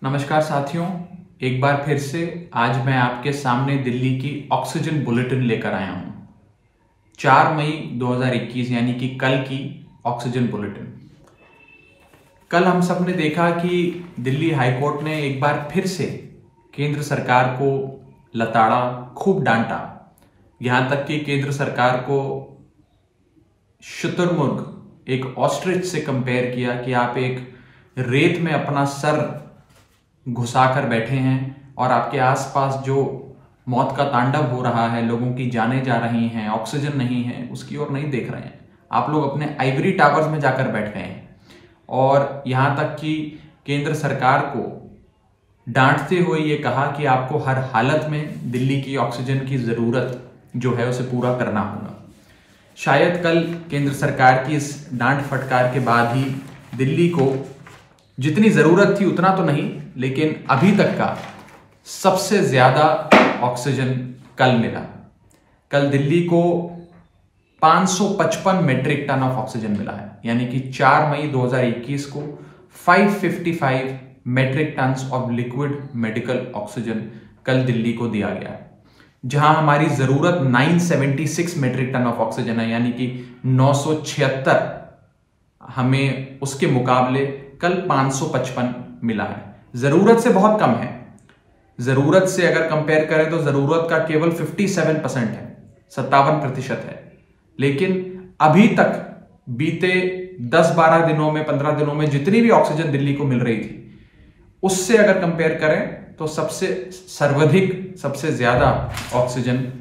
नमस्कार साथियों, एक बार फिर से आज मैं आपके सामने दिल्ली की ऑक्सीजन बुलेटिन लेकर आया हूं। 4 मई 2021 यानी कि कल की ऑक्सीजन बुलेटिन। कल हम सब ने देखा कि दिल्ली हाईकोर्ट ने एक बार फिर से केंद्र सरकार को लताड़ा, खूब डांटा। यहां तक कि केंद्र सरकार को शुतुरमुर्ग, एक ऑस्ट्रिच से कंपेयर किया कि आप एक रेत में अपना सर घुसाकर बैठे हैं और आपके आसपास जो मौत का तांडव हो रहा है, लोगों की जानें जा रही हैं, ऑक्सीजन नहीं है, उसकी ओर नहीं देख रहे हैं। आप लोग अपने आइवरी टावर्स में जाकर बैठ गए हैं और यहां तक कि केंद्र सरकार को डांटते हुए ये कहा कि आपको हर हालत में दिल्ली की ऑक्सीजन की जरूरत जो है उसे पूरा करना होगा। शायद कल केंद्र सरकार की इस डांट फटकार के बाद ही दिल्ली को जितनी जरूरत थी उतना तो नहीं, लेकिन अभी तक का सबसे ज्यादा ऑक्सीजन कल मिला। कल दिल्ली को 555 मेट्रिक टन ऑफ ऑक्सीजन मिला है, यानी कि 4 मई 2021 को 555 metric tons of liquid medical oxygen कल दिल्ली को दिया गया है। जहां हमारी जरूरत 976 मेट्रिक टन ऑफ ऑक्सीजन है, यानी कि 976, हमें उसके मुकाबले कल 555 मिला है। जरूरत से बहुत कम है। जरूरत से अगर कंपेयर करें तो जरूरत का केवल 57% है, 57% है। लेकिन अभी तक बीते 10-12 दिनों में, 15 दिनों में जितनी भी ऑक्सीजन दिल्ली को मिल रही थी, उससे अगर कंपेयर करें तो सबसे सर्वाधिक, सबसे ज्यादा ऑक्सीजन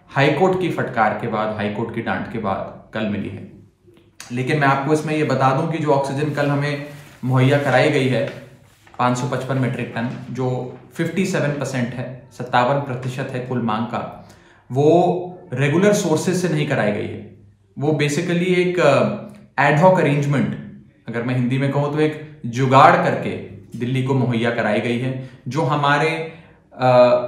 हाईकोर्ट की फटकार के बाद, हाईकोर्ट की डांट के बाद कल मिली है। लेकिन मैं आपको इसमें यह बता दूं कि जो ऑक्सीजन कल हमें मुहैया कराई गई है 555 मेट्रिक टन, जो 57% है, 57% है कुल मांग का, वो रेगुलर सोर्सेज से नहीं कराई गई है। वो बेसिकली एक एडहॉक अरेंजमेंट, अगर मैं हिंदी में कहूं तो एक जुगाड़ करके दिल्ली को मुहैया कराई गई है। जो हमारे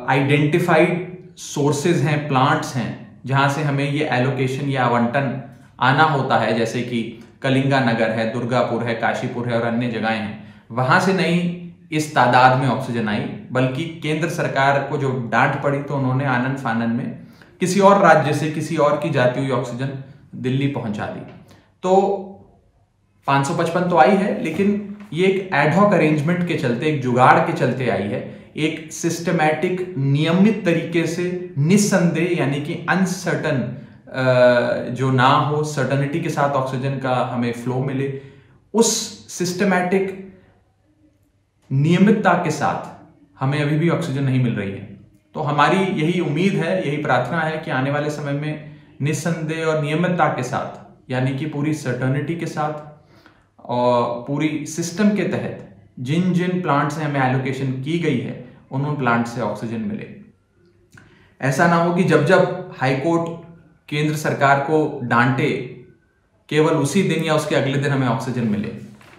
आइडेंटिफाइड सोर्सेज हैं, प्लांट्स हैं, जहां से हमें ये एलोकेशन या आवंटन आना होता है, जैसे कि कलिंगा नगर है, दुर्गापुर है, काशीपुर है और अन्य जगहें हैं, वहां से नहीं इस तादाद में ऑक्सीजन आई, बल्कि केंद्र सरकार को जो डांट पड़ी तो उन्होंने आनन फानन में किसी और राज्य से, किसी और की जाती हुई ऑक्सीजन दिल्ली पहुंचा दी। तो 555 तो आई है, लेकिन ये एक एडहॉक अरेंजमेंट के चलते, एक जुगाड़ के चलते आई है। एक सिस्टमैटिक, नियमित तरीके से, निस्संदेह यानी कि अनसर्टन जो ना हो, सर्टनिटी के साथ ऑक्सीजन का हमें फ्लो मिले, उस सिस्टमैटिक नियमितता के साथ हमें अभी भी ऑक्सीजन नहीं मिल रही है। तो हमारी यही उम्मीद है, यही प्रार्थना है कि आने वाले समय में निस्संदेह और नियमितता के साथ, यानी कि पूरी सर्टनिटी के साथ और पूरी सिस्टम के तहत जिन जिन प्लांट से हमें एलोकेशन की गई है, उन प्लांट से ऑक्सीजन मिले। ऐसा ना हो कि जब जब हाईकोर्ट केंद्र सरकार को डांटे, केवल उसी दिन या उसके अगले दिन हमें ऑक्सीजन मिले।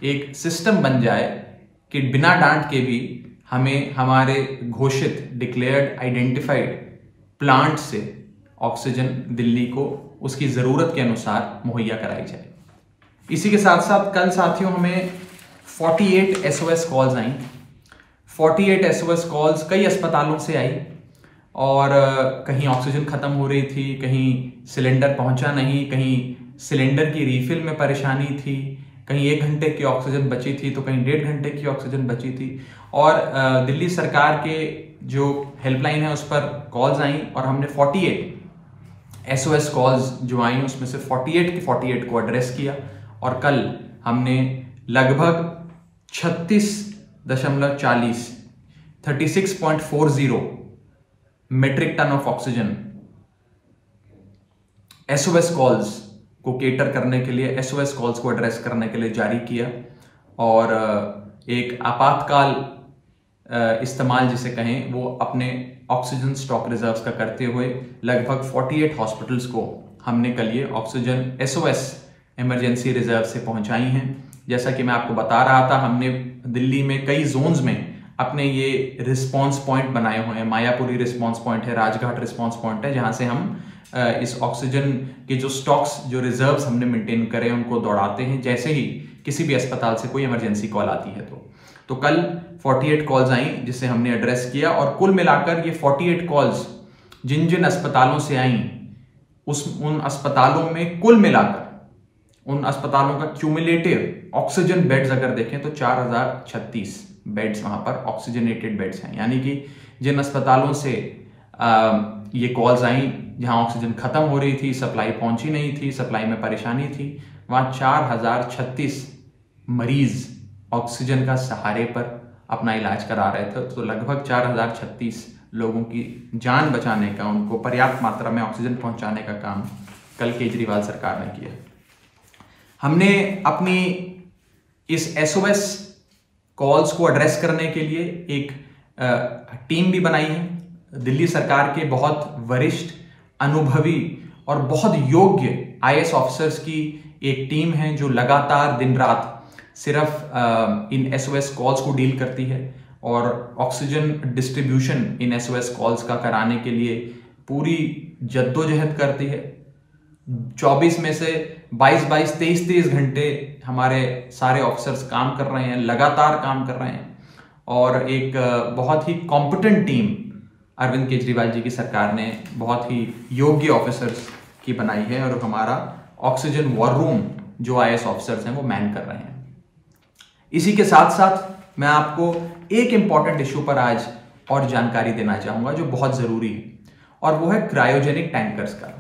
एक सिस्टम बन जाए कि बिना डांट के भी हमें हमारे घोषित, डिक्लेयर्ड, आइडेंटिफाइड प्लांट से ऑक्सीजन दिल्ली को उसकी जरूरत के अनुसार मुहैया कराई जाए। इसी के साथ साथ कल साथियों हमें 48 SOS कॉल्स आई। 48 SOS कॉल्स कई अस्पतालों से आई और कहीं ऑक्सीजन खत्म हो रही थी, कहीं सिलेंडर पहुंचा नहीं, कहीं सिलेंडर की रिफिल में परेशानी थी, कहीं 1 घंटे की ऑक्सीजन बची थी तो कहीं 1.5 घंटे की ऑक्सीजन बची थी। और दिल्ली सरकार के जो हेल्पलाइन है उस पर कॉल्स आई और हमने 48 SOS कॉल्स जो आई उसमें से 48 की 48 को एड्रेस किया। और कल हमने लगभग 36.40 metric ton of oxygen SOS calls को केटर करने के लिए, SOS कॉल्स को एड्रेस करने के लिए जारी किया। और एक आपातकाल इस्तेमाल जिसे कहें, वो अपने ऑक्सीजन स्टॉक रिजर्व्स का करते हुए लगभग 48 हॉस्पिटल्स को हमने कल ये ऑक्सीजन SOS इमरजेंसी रिजर्व से पहुंचाई हैं। जैसा कि मैं आपको बता रहा था, हमने दिल्ली में कई जोन्स में अपने ये रिस्पांस पॉइंट बनाए हुए हैं। मायापुरी रिस्पांस पॉइंट है, राजघाट रिस्पांस पॉइंट है, जहां से हम इस ऑक्सीजन के जो स्टॉक्स, जो रिजर्व्स हमने मेंटेन करे, उनको दौड़ाते हैं जैसे ही किसी भी अस्पताल से कोई इमरजेंसी कॉल आती है। तो कल 48 कॉल्स आई जिसे हमने एड्रेस किया, और कुल मिलाकर ये 48 कॉल्स जिन जिन अस्पतालों से आई उन अस्पतालों में कुल मिलाकर उन अस्पतालों का क्यूमुलेटिव ऑक्सीजन बेड्स अगर देखें तो 4036 बेड्स वहां पर ऑक्सीजनेटेड बेड्स हैं। यानी कि जिन अस्पतालों से ये कॉल्स आई जहां ऑक्सीजन खत्म हो रही थी, सप्लाई पहुंची नहीं थी, सप्लाई में परेशानी थी, वहां 4036 मरीज ऑक्सीजन का सहारे पर अपना इलाज करा रहे थे। तो लगभग 4036 लोगों की जान बचाने का, उनको पर्याप्त मात्रा में ऑक्सीजन पहुंचाने का काम कल केजरीवाल सरकार ने किया। हमने अपनी इस SOS कॉल्स को एड्रेस करने के लिए एक टीम भी बनाई है। दिल्ली सरकार के बहुत वरिष्ठ, अनुभवी और बहुत योग्य IAS ऑफिसर्स की एक टीम है जो लगातार दिन रात सिर्फ इन SOS कॉल्स को डील करती है और oxygen distribution in SOS calls का कराने के लिए पूरी जद्दोजहद करती है। 24 में से 22 23 घंटे हमारे सारे ऑफिसर्स काम कर रहे हैं, लगातार काम कर रहे हैं, और एक बहुत ही कॉम्पिटेंट टीम अरविंद केजरीवाल जी की सरकार ने बहुत ही योग्य ऑफिसर्स की बनाई है, और हमारा ऑक्सीजन वॉर रूम जो IAS ऑफिसर्स हैं वो मैन कर रहे हैं। इसी के साथ साथ मैं आपको एक इंपॉर्टेंट इश्यू पर आज और जानकारी देना चाहूंगा जो बहुत जरूरी है, और वो है क्रायोजेनिक टैंकर्स का।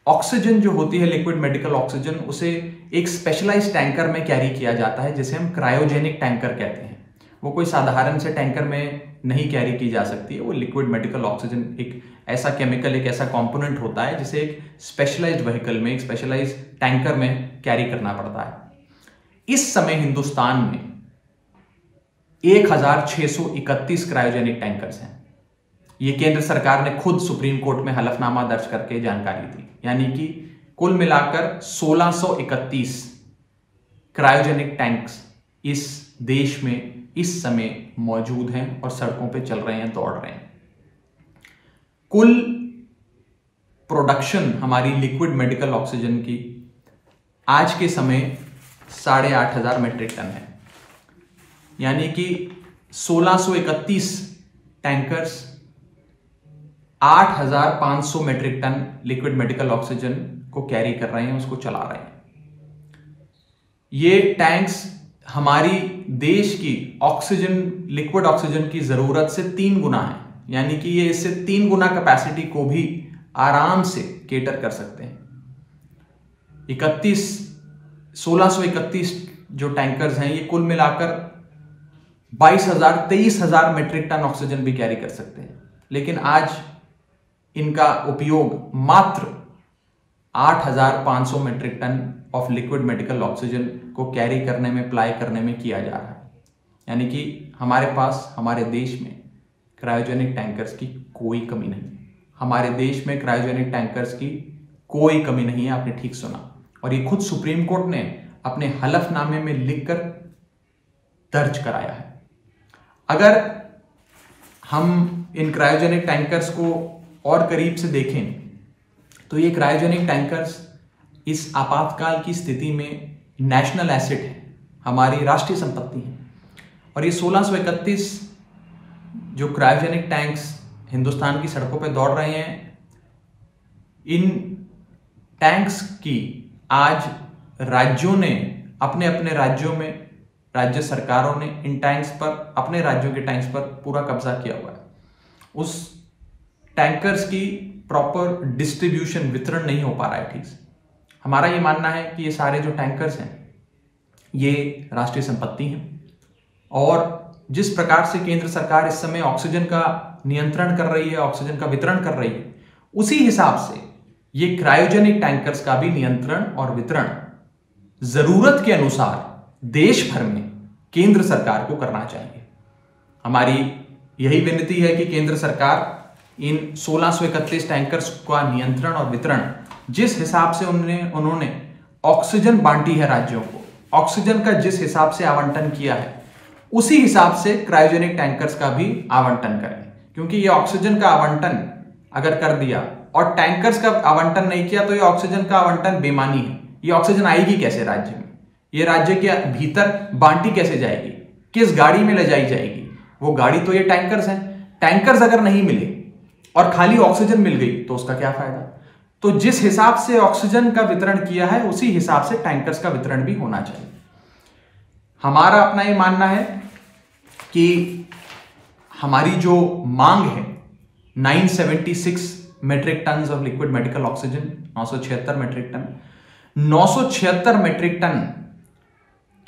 ऑक्सीजन जो होती है, लिक्विड मेडिकल ऑक्सीजन, उसे एक स्पेशलाइज्ड टैंकर में कैरी किया जाता है जिसे हम क्रायोजेनिक टैंकर कहते हैं। वो कोई साधारण से टैंकर में नहीं कैरी की जा सकती है। वो लिक्विड मेडिकल ऑक्सीजन एक ऐसा केमिकल, एक ऐसा कंपोनेंट होता है जिसे एक स्पेशलाइज्ड व्हीकल में, एक स्पेशलाइज्ड टैंकर में कैरी करना पड़ता है। इस समय हिंदुस्तान में 1631 क्रायोजेनिक टैंकर्स हैं। ये केंद्र सरकार ने खुद सुप्रीम कोर्ट में हलफनामा दर्ज करके जानकारी दी। यानी कि कुल मिलाकर 1631 क्रायोजेनिक टैंक्स इस देश में इस समय मौजूद हैं और सड़कों पे चल रहे हैं, दौड़ रहे हैं। कुल प्रोडक्शन हमारी लिक्विड मेडिकल ऑक्सीजन की आज के समय 8,500 मेट्रिक टन है। यानी कि 1631 tankers 8,500 metric ton liquid medical oxygen को कैरी कर रहे हैं, उसको चला रहे हैं। ये टैंक्स हमारी देश की ऑक्सीजन, लिक्विड ऑक्सीजन की जरूरत से 3 गुना है। यानी कि ये इससे 3 गुना कैपेसिटी को भी आराम से केटर कर सकते हैं। 1631 जो टैंकर्स हैं, ये कुल मिलाकर 22,000-23,000 मेट्रिक टन ऑक्सीजन भी कैरी कर सकते हैं। लेकिन आज इनका उपयोग मात्र 8,500 metric ton of liquid medical oxygen को कैरी करने में, अप्लाई करने में किया जा रहा है। यानी कि हमारे पास, हमारे देश में क्रायोजेनिक टैंकर्स की कोई कमी नहीं है। हमारे देश में क्रायोजेनिक टैंकर्स की कोई कमी नहीं है, आपने ठीक सुना। और ये खुद सुप्रीम कोर्ट ने अपने हलफनामे में लिखकर दर्ज कराया है। अगर हम इन क्रायोजेनिक टैंकर्स को और करीब से देखें तो ये क्रायोजेनिक टैंकर्स इस आपातकाल की स्थिति में नेशनल एसेट है, हमारी राष्ट्रीय संपत्ति है। और ये 1631 जो क्रायोजेनिक टैंक्स हिंदुस्तान की सड़कों पे दौड़ रहे हैं, इन टैंक्स की आज राज्यों ने अपने अपने राज्यों में, राज्य सरकारों ने इन टैंक्स पर, अपने राज्यों के टैंक्स पर पूरा कब्जा किया हुआ है। उस टैंकर्स की प्रॉपर डिस्ट्रीब्यूशन, वितरण नहीं हो पा रहा है ठीक से। हमारा ये मानना है कि ये सारे जो टैंकर्स हैं ये राष्ट्रीय संपत्ति हैं, और जिस प्रकार से केंद्र सरकार इस समय ऑक्सीजन का नियंत्रण कर रही है, ऑक्सीजन का वितरण कर रही है, उसी हिसाब से ये क्रायोजेनिक टैंकर्स का भी नियंत्रण और वितरण जरूरत के अनुसार देश भर में केंद्र सरकार को करना चाहिए। हमारी यही विनती है कि केंद्र सरकार इन 1631 टैंकर्स का नियंत्रण और वितरण जिस हिसाब से उन्होंने ऑक्सीजन बांटी है राज्यों को, ऑक्सीजन का जिस हिसाब से आवंटन किया है, उसी हिसाब से क्रायोजेनिक टैंकर्स का भी आवंटन करें। क्योंकि ये ऑक्सीजन का आवंटन अगर कर दिया और टैंकर्स का आवंटन नहीं किया तो ये ऑक्सीजन का आवंटन बेमानी है। ये ऑक्सीजन आएगी कैसे राज्य में? ये राज्य के भीतर बांटी कैसे जाएगी? किस गाड़ी में ले जाई जाएगी? वो गाड़ी तो ये टैंकर्स हैं। टैंकर्स अगर नहीं मिले और खाली ऑक्सीजन मिल गई तो उसका क्या फायदा? तो जिस हिसाब से ऑक्सीजन का वितरण किया है उसी हिसाब से टैंकर्स का वितरण भी होना चाहिए। हमारा अपना ये मानना है कि हमारी जो मांग है 976 metric ton of liquid medical oxygen, 976 metric ton, 976 metric ton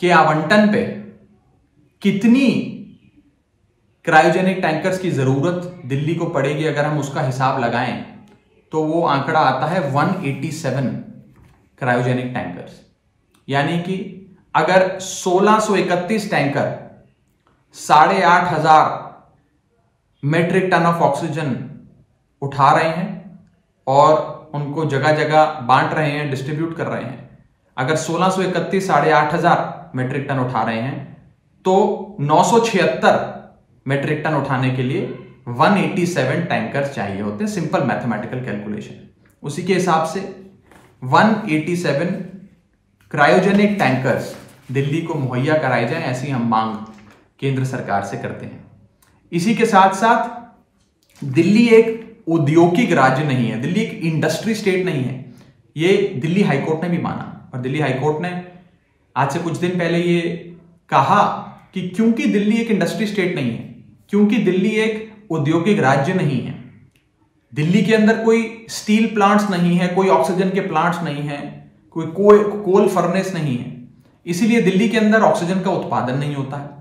के आवंटन पे कितनी क्रायोजेनिक टैंकर्स की जरूरत दिल्ली को पड़ेगी अगर हम उसका हिसाब लगाएं तो वो आंकड़ा आता है 187 क्रायोजेनिक टैंकर्स। यानी कि अगर 1631 tanker 8,500 metric ton of oxygen उठा रहे हैं और उनको जगह जगह बांट रहे हैं, डिस्ट्रीब्यूट कर रहे हैं, अगर 1631 8,500 मेट्रिक टन उठा रहे हैं तो 976 मेट्रिक टन उठाने के लिए 187 टैंकर्स चाहिए होते हैं। Simple mathematical calculation. उसी के हिसाब से 187 क्रायोजेनिक टैंकर्स दिल्ली को मुहैया कराए जाएं, ऐसी हम मांग केंद्र सरकार से करते हैं। इसी के साथ साथ दिल्ली एक औद्योगिक राज्य नहीं है, दिल्ली एक इंडस्ट्री स्टेट नहीं है। ये दिल्ली हाईकोर्ट ने भी माना और दिल्ली हाईकोर्ट ने आज से कुछ दिन पहले ये कहा कि क्योंकि दिल्ली एक इंडस्ट्री स्टेट नहीं है, क्योंकि दिल्ली एक औद्योगिक राज्य नहीं है, दिल्ली के अंदर कोई स्टील प्लांट्स नहीं है, कोई ऑक्सीजन के प्लांट्स नहीं है, कोई कोल फर्नेस नहीं है, इसीलिए दिल्ली के अंदर ऑक्सीजन का उत्पादन नहीं होता है।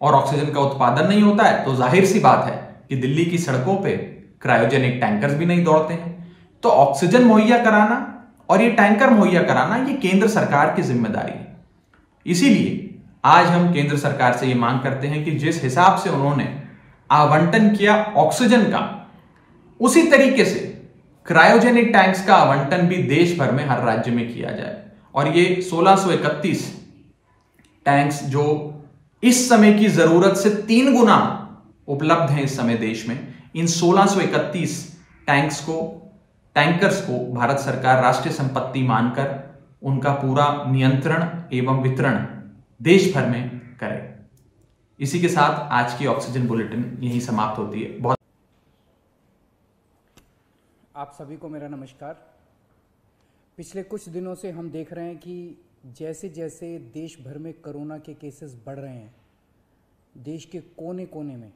और ऑक्सीजन का उत्पादन नहीं होता है तो जाहिर सी बात है कि दिल्ली की सड़कों पे क्रायोजेनिक टैंकर्स भी नहीं दौड़ते हैं। तो ऑक्सीजन मुहैया कराना और ये टैंकर मुहैया कराना ये केंद्र सरकार की जिम्मेदारी है। इसीलिए आज हम केंद्र सरकार से ये मांग करते हैं कि जिस हिसाब से उन्होंने आवंटन किया ऑक्सीजन का, उसी तरीके से क्रायोजेनिक टैंक्स का आवंटन भी देश भर में हर राज्य में किया जाए। और ये 1631 टैंक्स जो इस समय की जरूरत से 3 गुना उपलब्ध हैं इस समय देश में, इन 1631 टैंकर्स को भारत सरकार राष्ट्रीय संपत्ति मानकर उनका पूरा नियंत्रण एवं वितरण देश भर में करे। इसी के साथ आज की ऑक्सीजन बुलेटिन यहीं समाप्त होती है। बहुत आप सभी को मेरा नमस्कार। पिछले कुछ दिनों से हम देख रहे हैं कि जैसे जैसे देश भर में कोरोना के केसेस बढ़ रहे हैं, देश के कोने कोने में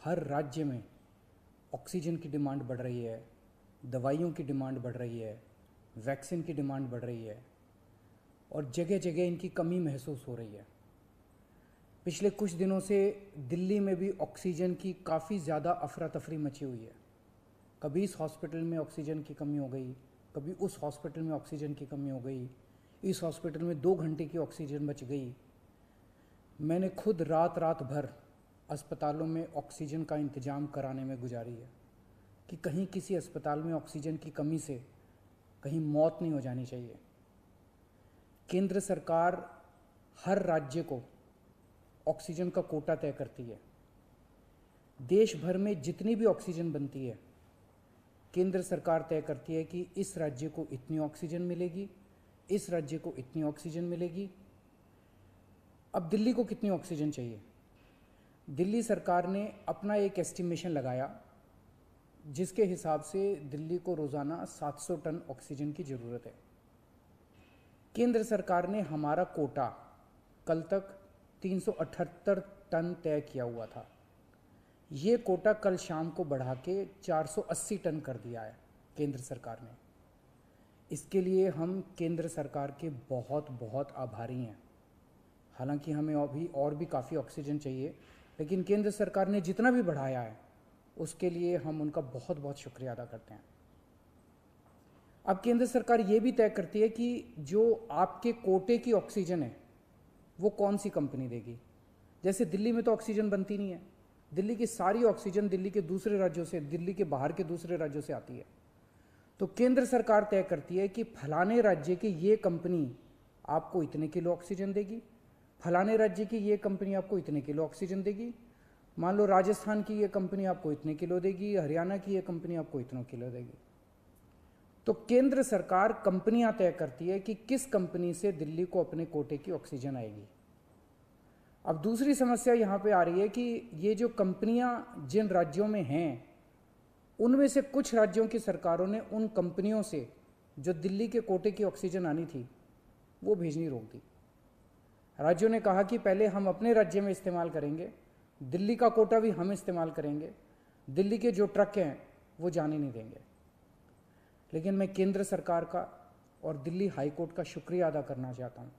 हर राज्य में ऑक्सीजन की डिमांड बढ़ रही है, दवाइयों की डिमांड बढ़ रही है, वैक्सीन की डिमांड बढ़ रही है और जगह जगह इनकी कमी महसूस हो रही है। पिछले कुछ दिनों से दिल्ली में भी ऑक्सीजन की काफ़ी ज़्यादा अफरा तफरी मची हुई है। कभी इस हॉस्पिटल में ऑक्सीजन की कमी हो गई, कभी उस हॉस्पिटल में ऑक्सीजन की कमी हो गई, इस हॉस्पिटल में 2 घंटे की ऑक्सीजन बच गई। मैंने खुद रात भर अस्पतालों में ऑक्सीजन का इंतज़ाम कराने में गुजारी है कि कहीं किसी अस्पताल में ऑक्सीजन की कमी से कहीं मौत नहीं हो जानी चाहिए। केंद्र सरकार हर राज्य को ऑक्सीजन का कोटा तय करती है। देश भर में जितनी भी ऑक्सीजन बनती है केंद्र सरकार तय करती है कि इस राज्य को इतनी ऑक्सीजन मिलेगी, इस राज्य को इतनी ऑक्सीजन मिलेगी। अब दिल्ली को कितनी ऑक्सीजन चाहिए? दिल्ली सरकार ने अपना एक एस्टिमेशन लगाया जिसके हिसाब से दिल्ली को रोज़ाना 700 टन ऑक्सीजन की ज़रूरत है। केंद्र सरकार ने हमारा कोटा कल तक 378 टन तय किया हुआ था। ये कोटा कल शाम को बढ़ा के 480 टन कर दिया है केंद्र सरकार ने। इसके लिए हम केंद्र सरकार के बहुत बहुत आभारी हैं। हालांकि हमें अभी और भी काफ़ी ऑक्सीजन चाहिए, लेकिन केंद्र सरकार ने जितना भी बढ़ाया है उसके लिए हम उनका बहुत बहुत शुक्रिया अदा करते हैं। अब केंद्र सरकार ये भी तय करती है कि जो आपके कोटे की ऑक्सीजन है वो कौन सी कंपनी देगी। जैसे दिल्ली में तो ऑक्सीजन बनती नहीं है, दिल्ली की सारी ऑक्सीजन दिल्ली के दूसरे राज्यों से, दिल्ली के बाहर के दूसरे राज्यों से आती है। तो केंद्र सरकार तय करती है कि फलाने राज्य की ये कंपनी आपको इतने किलो ऑक्सीजन देगी, फलाने राज्य की ये कंपनी आपको इतने किलो ऑक्सीजन देगी। मान लो राजस्थान की ये कंपनी आपको इतने किलो देगी, हरियाणा की ये कंपनी आपको इतने किलो देगी। तो केंद्र सरकार कंपनियां तय करती है कि किस कंपनी से दिल्ली को अपने कोटे की ऑक्सीजन आएगी। अब दूसरी समस्या यहाँ पे आ रही है कि ये जो कंपनियां जिन राज्यों में हैं, उनमें से कुछ राज्यों की सरकारों ने उन कंपनियों से जो दिल्ली के कोटे की ऑक्सीजन आनी थी वो भेजनी रोक दी। राज्यों ने कहा कि पहले हम अपने राज्य में इस्तेमाल करेंगे, दिल्ली का कोटा भी हम इस्तेमाल करेंगे, दिल्ली के जो ट्रक हैं वो जाने नहीं देंगे। लेकिन मैं केंद्र सरकार का और दिल्ली हाई कोर्ट का शुक्रिया अदा करना चाहता हूँ।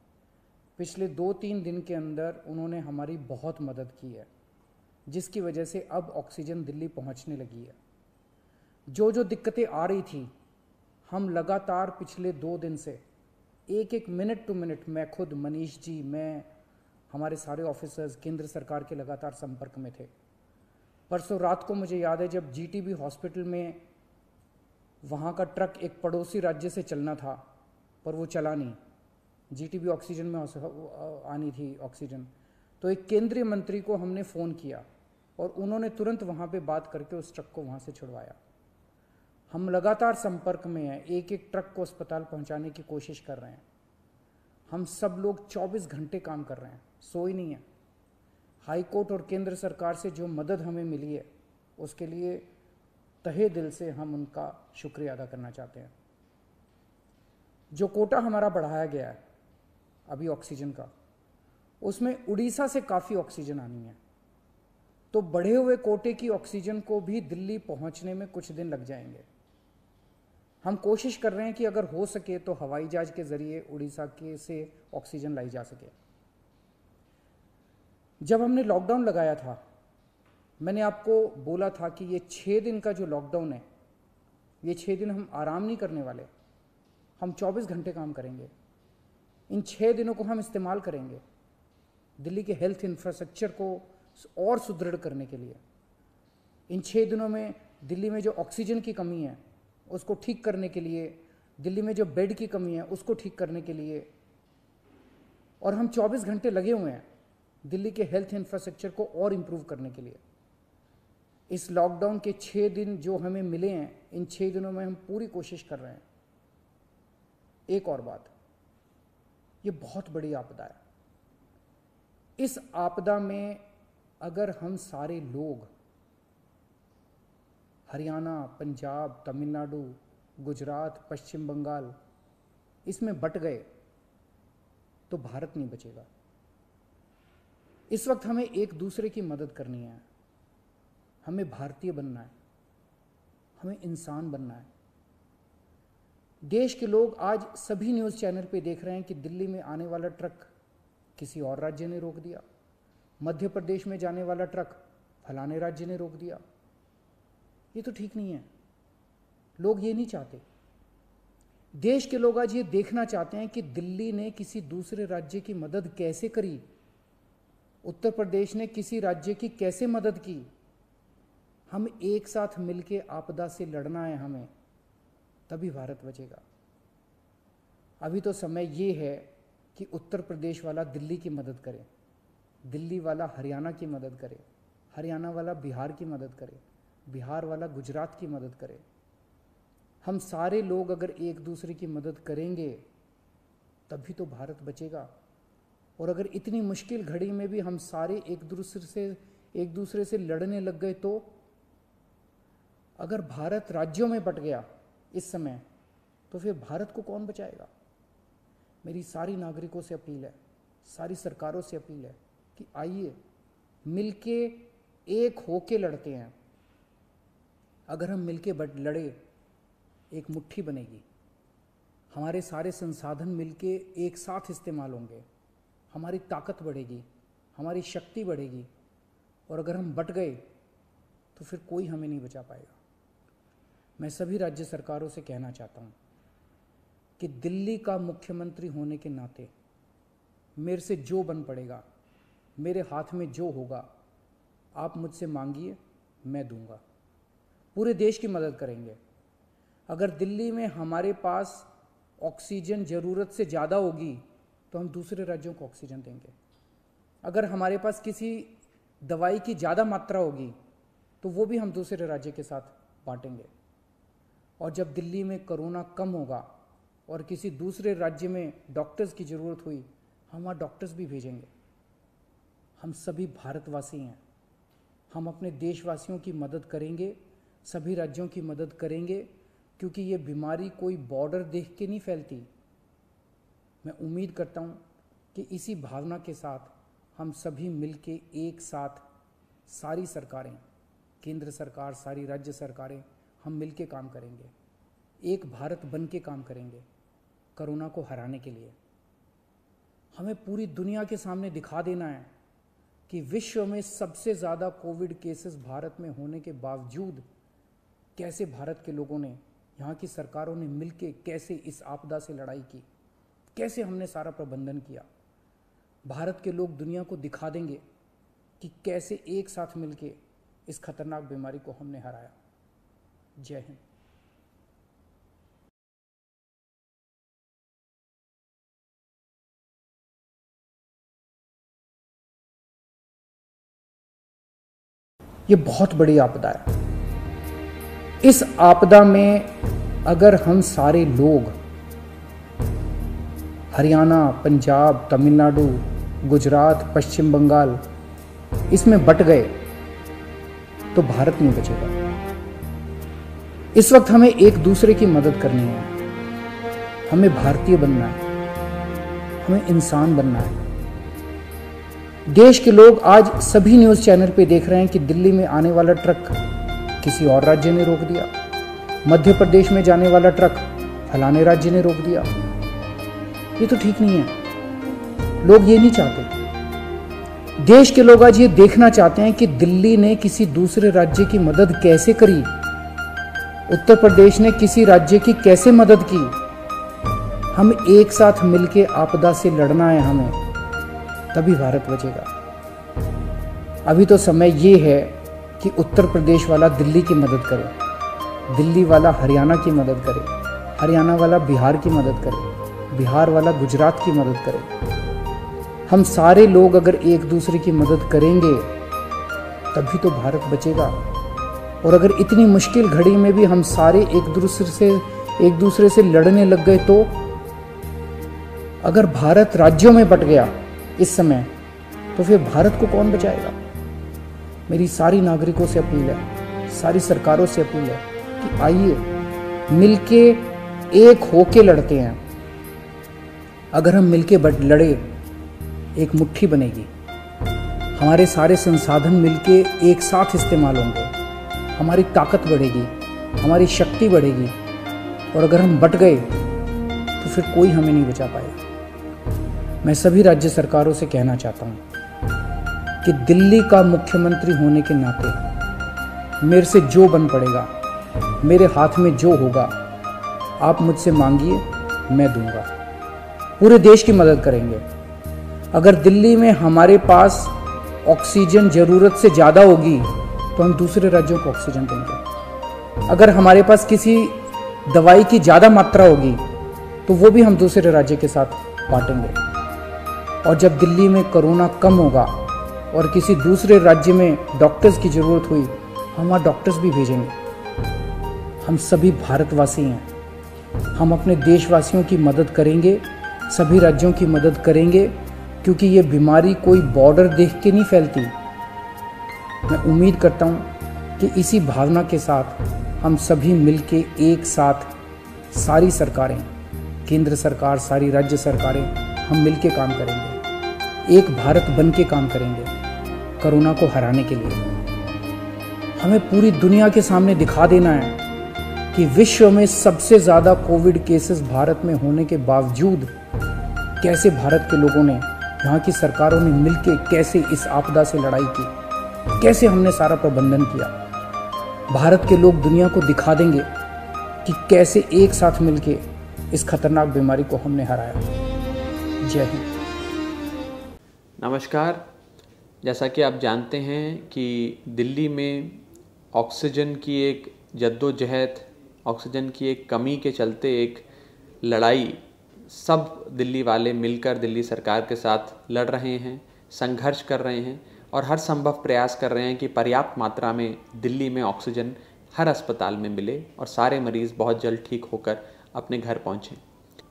पिछले 2-3 दिन के अंदर उन्होंने हमारी बहुत मदद की है, जिसकी वजह से अब ऑक्सीजन दिल्ली पहुँचने लगी है। जो जो दिक्कतें आ रही थी, हम लगातार पिछले 2 दिन से एक मिनट टू मिनट, मैं खुद, मनीष जी, मैं, हमारे सारे ऑफिसर्स केंद्र सरकार के लगातार संपर्क में थे। परसों रात को मुझे याद है जब जीटीबी हॉस्पिटल में वहाँ का ट्रक एक पड़ोसी राज्य से चलना था पर वो चला नहीं, जीटीबी ऑक्सीजन में आनी थी ऑक्सीजन, तो एक केंद्रीय मंत्री को हमने फ़ोन किया और उन्होंने तुरंत वहाँ पे बात करके उस ट्रक को वहाँ से छुड़वाया। हम लगातार संपर्क में हैं, एक ट्रक को अस्पताल पहुँचाने की कोशिश कर रहे हैं। हम सब लोग 24 घंटे काम कर रहे हैं, सोई नहीं है। हाई कोर्ट और केंद्र सरकार से जो मदद हमें मिली है उसके लिए तहे दिल से हम उनका शुक्रिया अदा करना चाहते हैं। जो कोटा हमारा बढ़ाया गया है अभी ऑक्सीजन का, उसमें उड़ीसा से काफ़ी ऑक्सीजन आनी है, तो बढ़े हुए कोटे की ऑक्सीजन को भी दिल्ली पहुंचने में कुछ दिन लग जाएंगे। हम कोशिश कर रहे हैं कि अगर हो सके तो हवाई जहाज के जरिए उड़ीसा के से ऑक्सीजन लाई जा सके। जब हमने लॉकडाउन लगाया था, मैंने आपको बोला था कि ये 6 दिन का जो लॉकडाउन है, ये 6 दिन हम आराम नहीं करने वाले, हम 24 घंटे काम करेंगे। इन 6 दिनों को हम इस्तेमाल करेंगे दिल्ली के हेल्थ इंफ्रास्ट्रक्चर को और सुदृढ़ करने के लिए। इन 6 दिनों में दिल्ली में जो ऑक्सीजन की कमी है उसको ठीक करने के लिए, दिल्ली में जो बेड की कमी है उसको ठीक करने के लिए, और हम 24 घंटे लगे हुए हैं दिल्ली के हेल्थ इंफ्रास्ट्रक्चर को और इम्प्रूव करने के लिए। इस लॉकडाउन के 6 दिन जो हमें मिले हैं, इन 6 दिनों में हम पूरी कोशिश कर रहे हैं। एक और बात, ये बहुत बड़ी आपदा है। इस आपदा में अगर हम सारे लोग हरियाणा, पंजाब, तमिलनाडु, गुजरात, पश्चिम बंगाल इसमें बट गए तो भारत नहीं बचेगा। इस वक्त हमें एक दूसरे की मदद करनी है, हमें भारतीय बनना है, हमें इंसान बनना है। देश के लोग आज सभी न्यूज़ चैनल पे देख रहे हैं कि दिल्ली में आने वाला ट्रक किसी और राज्य ने रोक दिया, मध्य प्रदेश में जाने वाला ट्रक फलाने राज्य ने रोक दिया। ये तो ठीक नहीं है। लोग ये नहीं चाहते। देश के लोग आज ये देखना चाहते हैं कि दिल्ली ने किसी दूसरे राज्य की मदद कैसे करी, उत्तर प्रदेश ने किसी राज्य की कैसे मदद की। हम एक साथ मिलके आपदा से लड़ना है हमें, तभी भारत बचेगा। अभी तो समय ये है कि उत्तर प्रदेश वाला दिल्ली की मदद करे, दिल्ली वाला हरियाणा की मदद करे, हरियाणा वाला बिहार की मदद करे, बिहार वाला गुजरात की मदद करे। हम सारे लोग अगर एक दूसरे की मदद करेंगे तभी तो भारत बचेगा। और अगर इतनी मुश्किल घड़ी में भी हम सारे एक दूसरे से लड़ने लग गए तो अगर भारत राज्यों में बट गया इस समय, तो फिर भारत को कौन बचाएगा। मेरी सारी नागरिकों से अपील है, सारी सरकारों से अपील है कि आइए मिलके एक होके लड़ते हैं। अगर हम मिलके लड़े, एक मुट्ठी बनेगी, हमारे सारे संसाधन मिलके एक साथ इस्तेमाल होंगे, हमारी ताकत बढ़ेगी, हमारी शक्ति बढ़ेगी। और अगर हम बट गए तो फिर कोई हमें नहीं बचा पाएगा। मैं सभी राज्य सरकारों से कहना चाहता हूँ कि दिल्ली का मुख्यमंत्री होने के नाते मेरे से जो बन पड़ेगा, मेरे हाथ में जो होगा, आप मुझसे मांगिए, मैं दूंगा। पूरे देश की मदद करेंगे। अगर दिल्ली में हमारे पास ऑक्सीजन ज़रूरत से ज़्यादा होगी तो हम दूसरे राज्यों को ऑक्सीजन देंगे। अगर हमारे पास किसी दवाई की ज़्यादा मात्रा होगी तो वो भी हम दूसरे राज्य के साथ बांटेंगे। और जब दिल्ली में कोरोना कम होगा और किसी दूसरे राज्य में डॉक्टर्स की ज़रूरत हुई, हम वहाँ डॉक्टर्स भी भेजेंगे। हम सभी भारतवासी हैं। हम अपने देशवासियों की मदद करेंगे, सभी राज्यों की मदद करेंगे, क्योंकि ये बीमारी कोई बॉर्डर देख के नहीं फैलती। मैं उम्मीद करता हूँ कि इसी भावना के साथ हम सभी मिलके एक साथ सारी सरकारें, केंद्र सरकार, सारी राज्य सरकारें, हम मिलके काम करेंगे, एक भारत बन के काम करेंगे कोरोना को हराने के लिए। हमें पूरी दुनिया के सामने दिखा देना है कि विश्व में सबसे ज़्यादा कोविड केसेस भारत में होने के बावजूद कैसे भारत के लोगों ने, यहाँ की सरकारों ने मिलके कैसे इस आपदा से लड़ाई की, कैसे हमने सारा प्रबंधन किया। भारत के लोग दुनिया को दिखा देंगे कि कैसे एक साथ मिलके इस खतरनाक बीमारी को हमने हराया। जय हिंद। ये बहुत बड़ी आपदा है। इस आपदा में अगर हम सारे लोग हरियाणा, पंजाब, तमिलनाडु, गुजरात, पश्चिम बंगाल इसमें बट गए तो भारत नहीं बचेगा। इस वक्त हमें एक दूसरे की मदद करनी है। हमें भारतीय बनना है, हमें इंसान बनना है। देश के लोग आज सभी न्यूज़ चैनल पे देख रहे हैं कि दिल्ली में आने वाला ट्रक किसी और राज्य ने रोक दिया, मध्य प्रदेश में जाने वाला ट्रक फलाने राज्य ने रोक दिया। ये तो ठीक नहीं है। लोग ये नहीं चाहते। देश के लोग आज ये देखना चाहते हैं कि दिल्ली ने किसी दूसरे राज्य की मदद कैसे करी, उत्तर प्रदेश ने किसी राज्य की कैसे मदद की। हम एक साथ मिलके आपदा से लड़ना है हमें, तभी भारत बचेगा। अभी तो समय ये है कि उत्तर प्रदेश वाला दिल्ली की मदद करे, दिल्ली वाला हरियाणा की मदद करे, हरियाणा वाला बिहार की मदद करे, बिहार वाला गुजरात की मदद करे। हम सारे लोग अगर एक दूसरे की मदद करेंगे तभी तो भारत बचेगा। और अगर इतनी मुश्किल घड़ी में भी हम सारे एक दूसरे से लड़ने लग गए तो अगर भारत राज्यों में बट गया इस समय तो फिर भारत को कौन बचाएगा। मेरी सारी नागरिकों से अपील है, सारी सरकारों से अपील है कि आइए मिलके एक होके लड़ते हैं। अगर हम मिलके लड़े एक मुट्ठी बनेगी, हमारे सारे संसाधन मिलके एक साथ इस्तेमाल होंगे, हमारी ताकत बढ़ेगी, हमारी शक्ति बढ़ेगी। और अगर हम बट गए तो फिर कोई हमें नहीं बचा पाएगा। मैं सभी राज्य सरकारों से कहना चाहता हूँ कि दिल्ली का मुख्यमंत्री होने के नाते मेरे से जो बन पड़ेगा, मेरे हाथ में जो होगा, आप मुझसे मांगिए, मैं दूंगा। पूरे देश की मदद करेंगे। अगर दिल्ली में हमारे पास ऑक्सीजन ज़रूरत से ज़्यादा होगी तो हम दूसरे राज्यों को ऑक्सीजन देंगे। अगर हमारे पास किसी दवाई की ज़्यादा मात्रा होगी तो वो भी हम दूसरे राज्य के साथ बांटेंगे। और जब दिल्ली में कोरोना कम होगा और किसी दूसरे राज्य में डॉक्टर्स की ज़रूरत हुई, हम वहाँ डॉक्टर्स भी भेजेंगे। हम सभी भारतवासी हैं। हम अपने देशवासियों की मदद करेंगे, सभी राज्यों की मदद करेंगे, क्योंकि ये बीमारी कोई बॉर्डर देख के नहीं फैलती। मैं उम्मीद करता हूँ कि इसी भावना के साथ हम सभी मिलके एक साथ सारी सरकारें, केंद्र सरकार, सारी राज्य सरकारें, हम मिलके काम करेंगे, एक भारत बन के काम करेंगे कोरोना को हराने के लिए। हमें पूरी दुनिया के सामने दिखा देना है कि विश्व में सबसे ज़्यादा कोविड केसेस भारत में होने के बावजूद कैसे भारत के लोगों ने, यहाँ की सरकारों ने मिलके कैसे इस आपदा से लड़ाई की, कैसे हमने सारा प्रबंधन किया। भारत के लोग दुनिया को दिखा देंगे कि कैसे एक साथ मिलके इस खतरनाक बीमारी को हमने हराया। जय हिंद। नमस्कार। जैसा कि आप जानते हैं कि दिल्ली में ऑक्सीजन की एक जद्दोजहद, ऑक्सीजन की एक कमी के चलते एक लड़ाई सब दिल्ली वाले मिलकर दिल्ली सरकार के साथ लड़ रहे हैं, संघर्ष कर रहे हैं और हर संभव प्रयास कर रहे हैं कि पर्याप्त मात्रा में दिल्ली में ऑक्सीजन हर अस्पताल में मिले और सारे मरीज़ बहुत जल्द ठीक होकर अपने घर पहुँचें।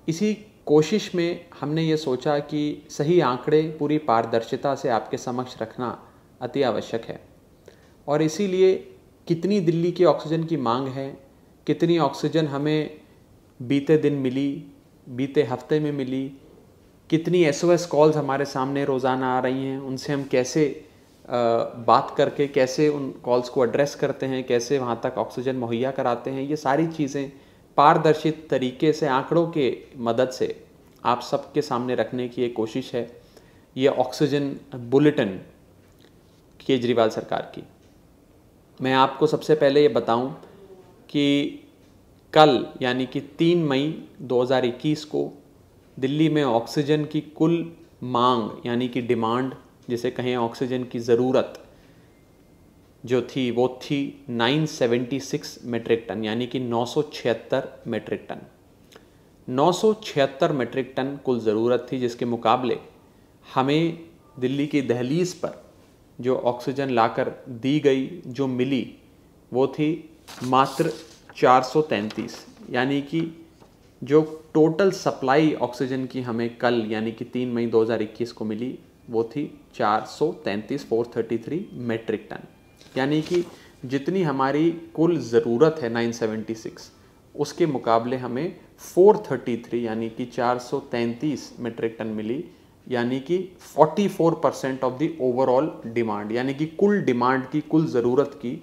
इसी कोशिश में हमने ये सोचा कि सही आंकड़े पूरी पारदर्शिता से आपके समक्ष रखना अति आवश्यक है, और इसीलिए कितनी दिल्ली की ऑक्सीजन की मांग है, कितनी ऑक्सीजन हमें बीते दिन मिली, बीते हफ्ते में मिली, कितनी SOS कॉल्स हमारे सामने रोज़ाना आ रही हैं, उनसे हम कैसे बात करके कैसे उन कॉल्स को एड्रेस करते हैं, कैसे वहाँ तक ऑक्सीजन मुहैया कराते हैं, ये सारी चीज़ें पारदर्शित तरीके से आंकड़ों के मदद से आप सबके सामने रखने की एक कोशिश है ये ऑक्सीजन बुलेटिन केजरीवाल सरकार की। मैं आपको सबसे पहले ये बताऊं कि कल यानी कि 3 मई 2021 को दिल्ली में ऑक्सीजन की कुल मांग यानी कि डिमांड, जिसे कहें ऑक्सीजन की ज़रूरत, जो थी वो थी 976 मेट्रिक टन, यानी कि 976 मेट्रिक टन। 976 मेट्रिक टन कुल ज़रूरत थी, जिसके मुकाबले हमें दिल्ली की दहलीज पर जो ऑक्सीजन लाकर दी गई, जो मिली, वो थी मात्र 433, यानी कि जो टोटल सप्लाई ऑक्सीजन की हमें कल यानी कि 3 मई 2021 को मिली वो थी 433 मेट्रिक टन, यानी कि जितनी हमारी कुल ज़रूरत है 976 उसके मुकाबले हमें 433 यानी कि 433 मेट्रिक टन मिली, यानी कि 44% ऑफ द ओवरऑल डिमांड, यानी कि कुल डिमांड की, कुल ज़रूरत की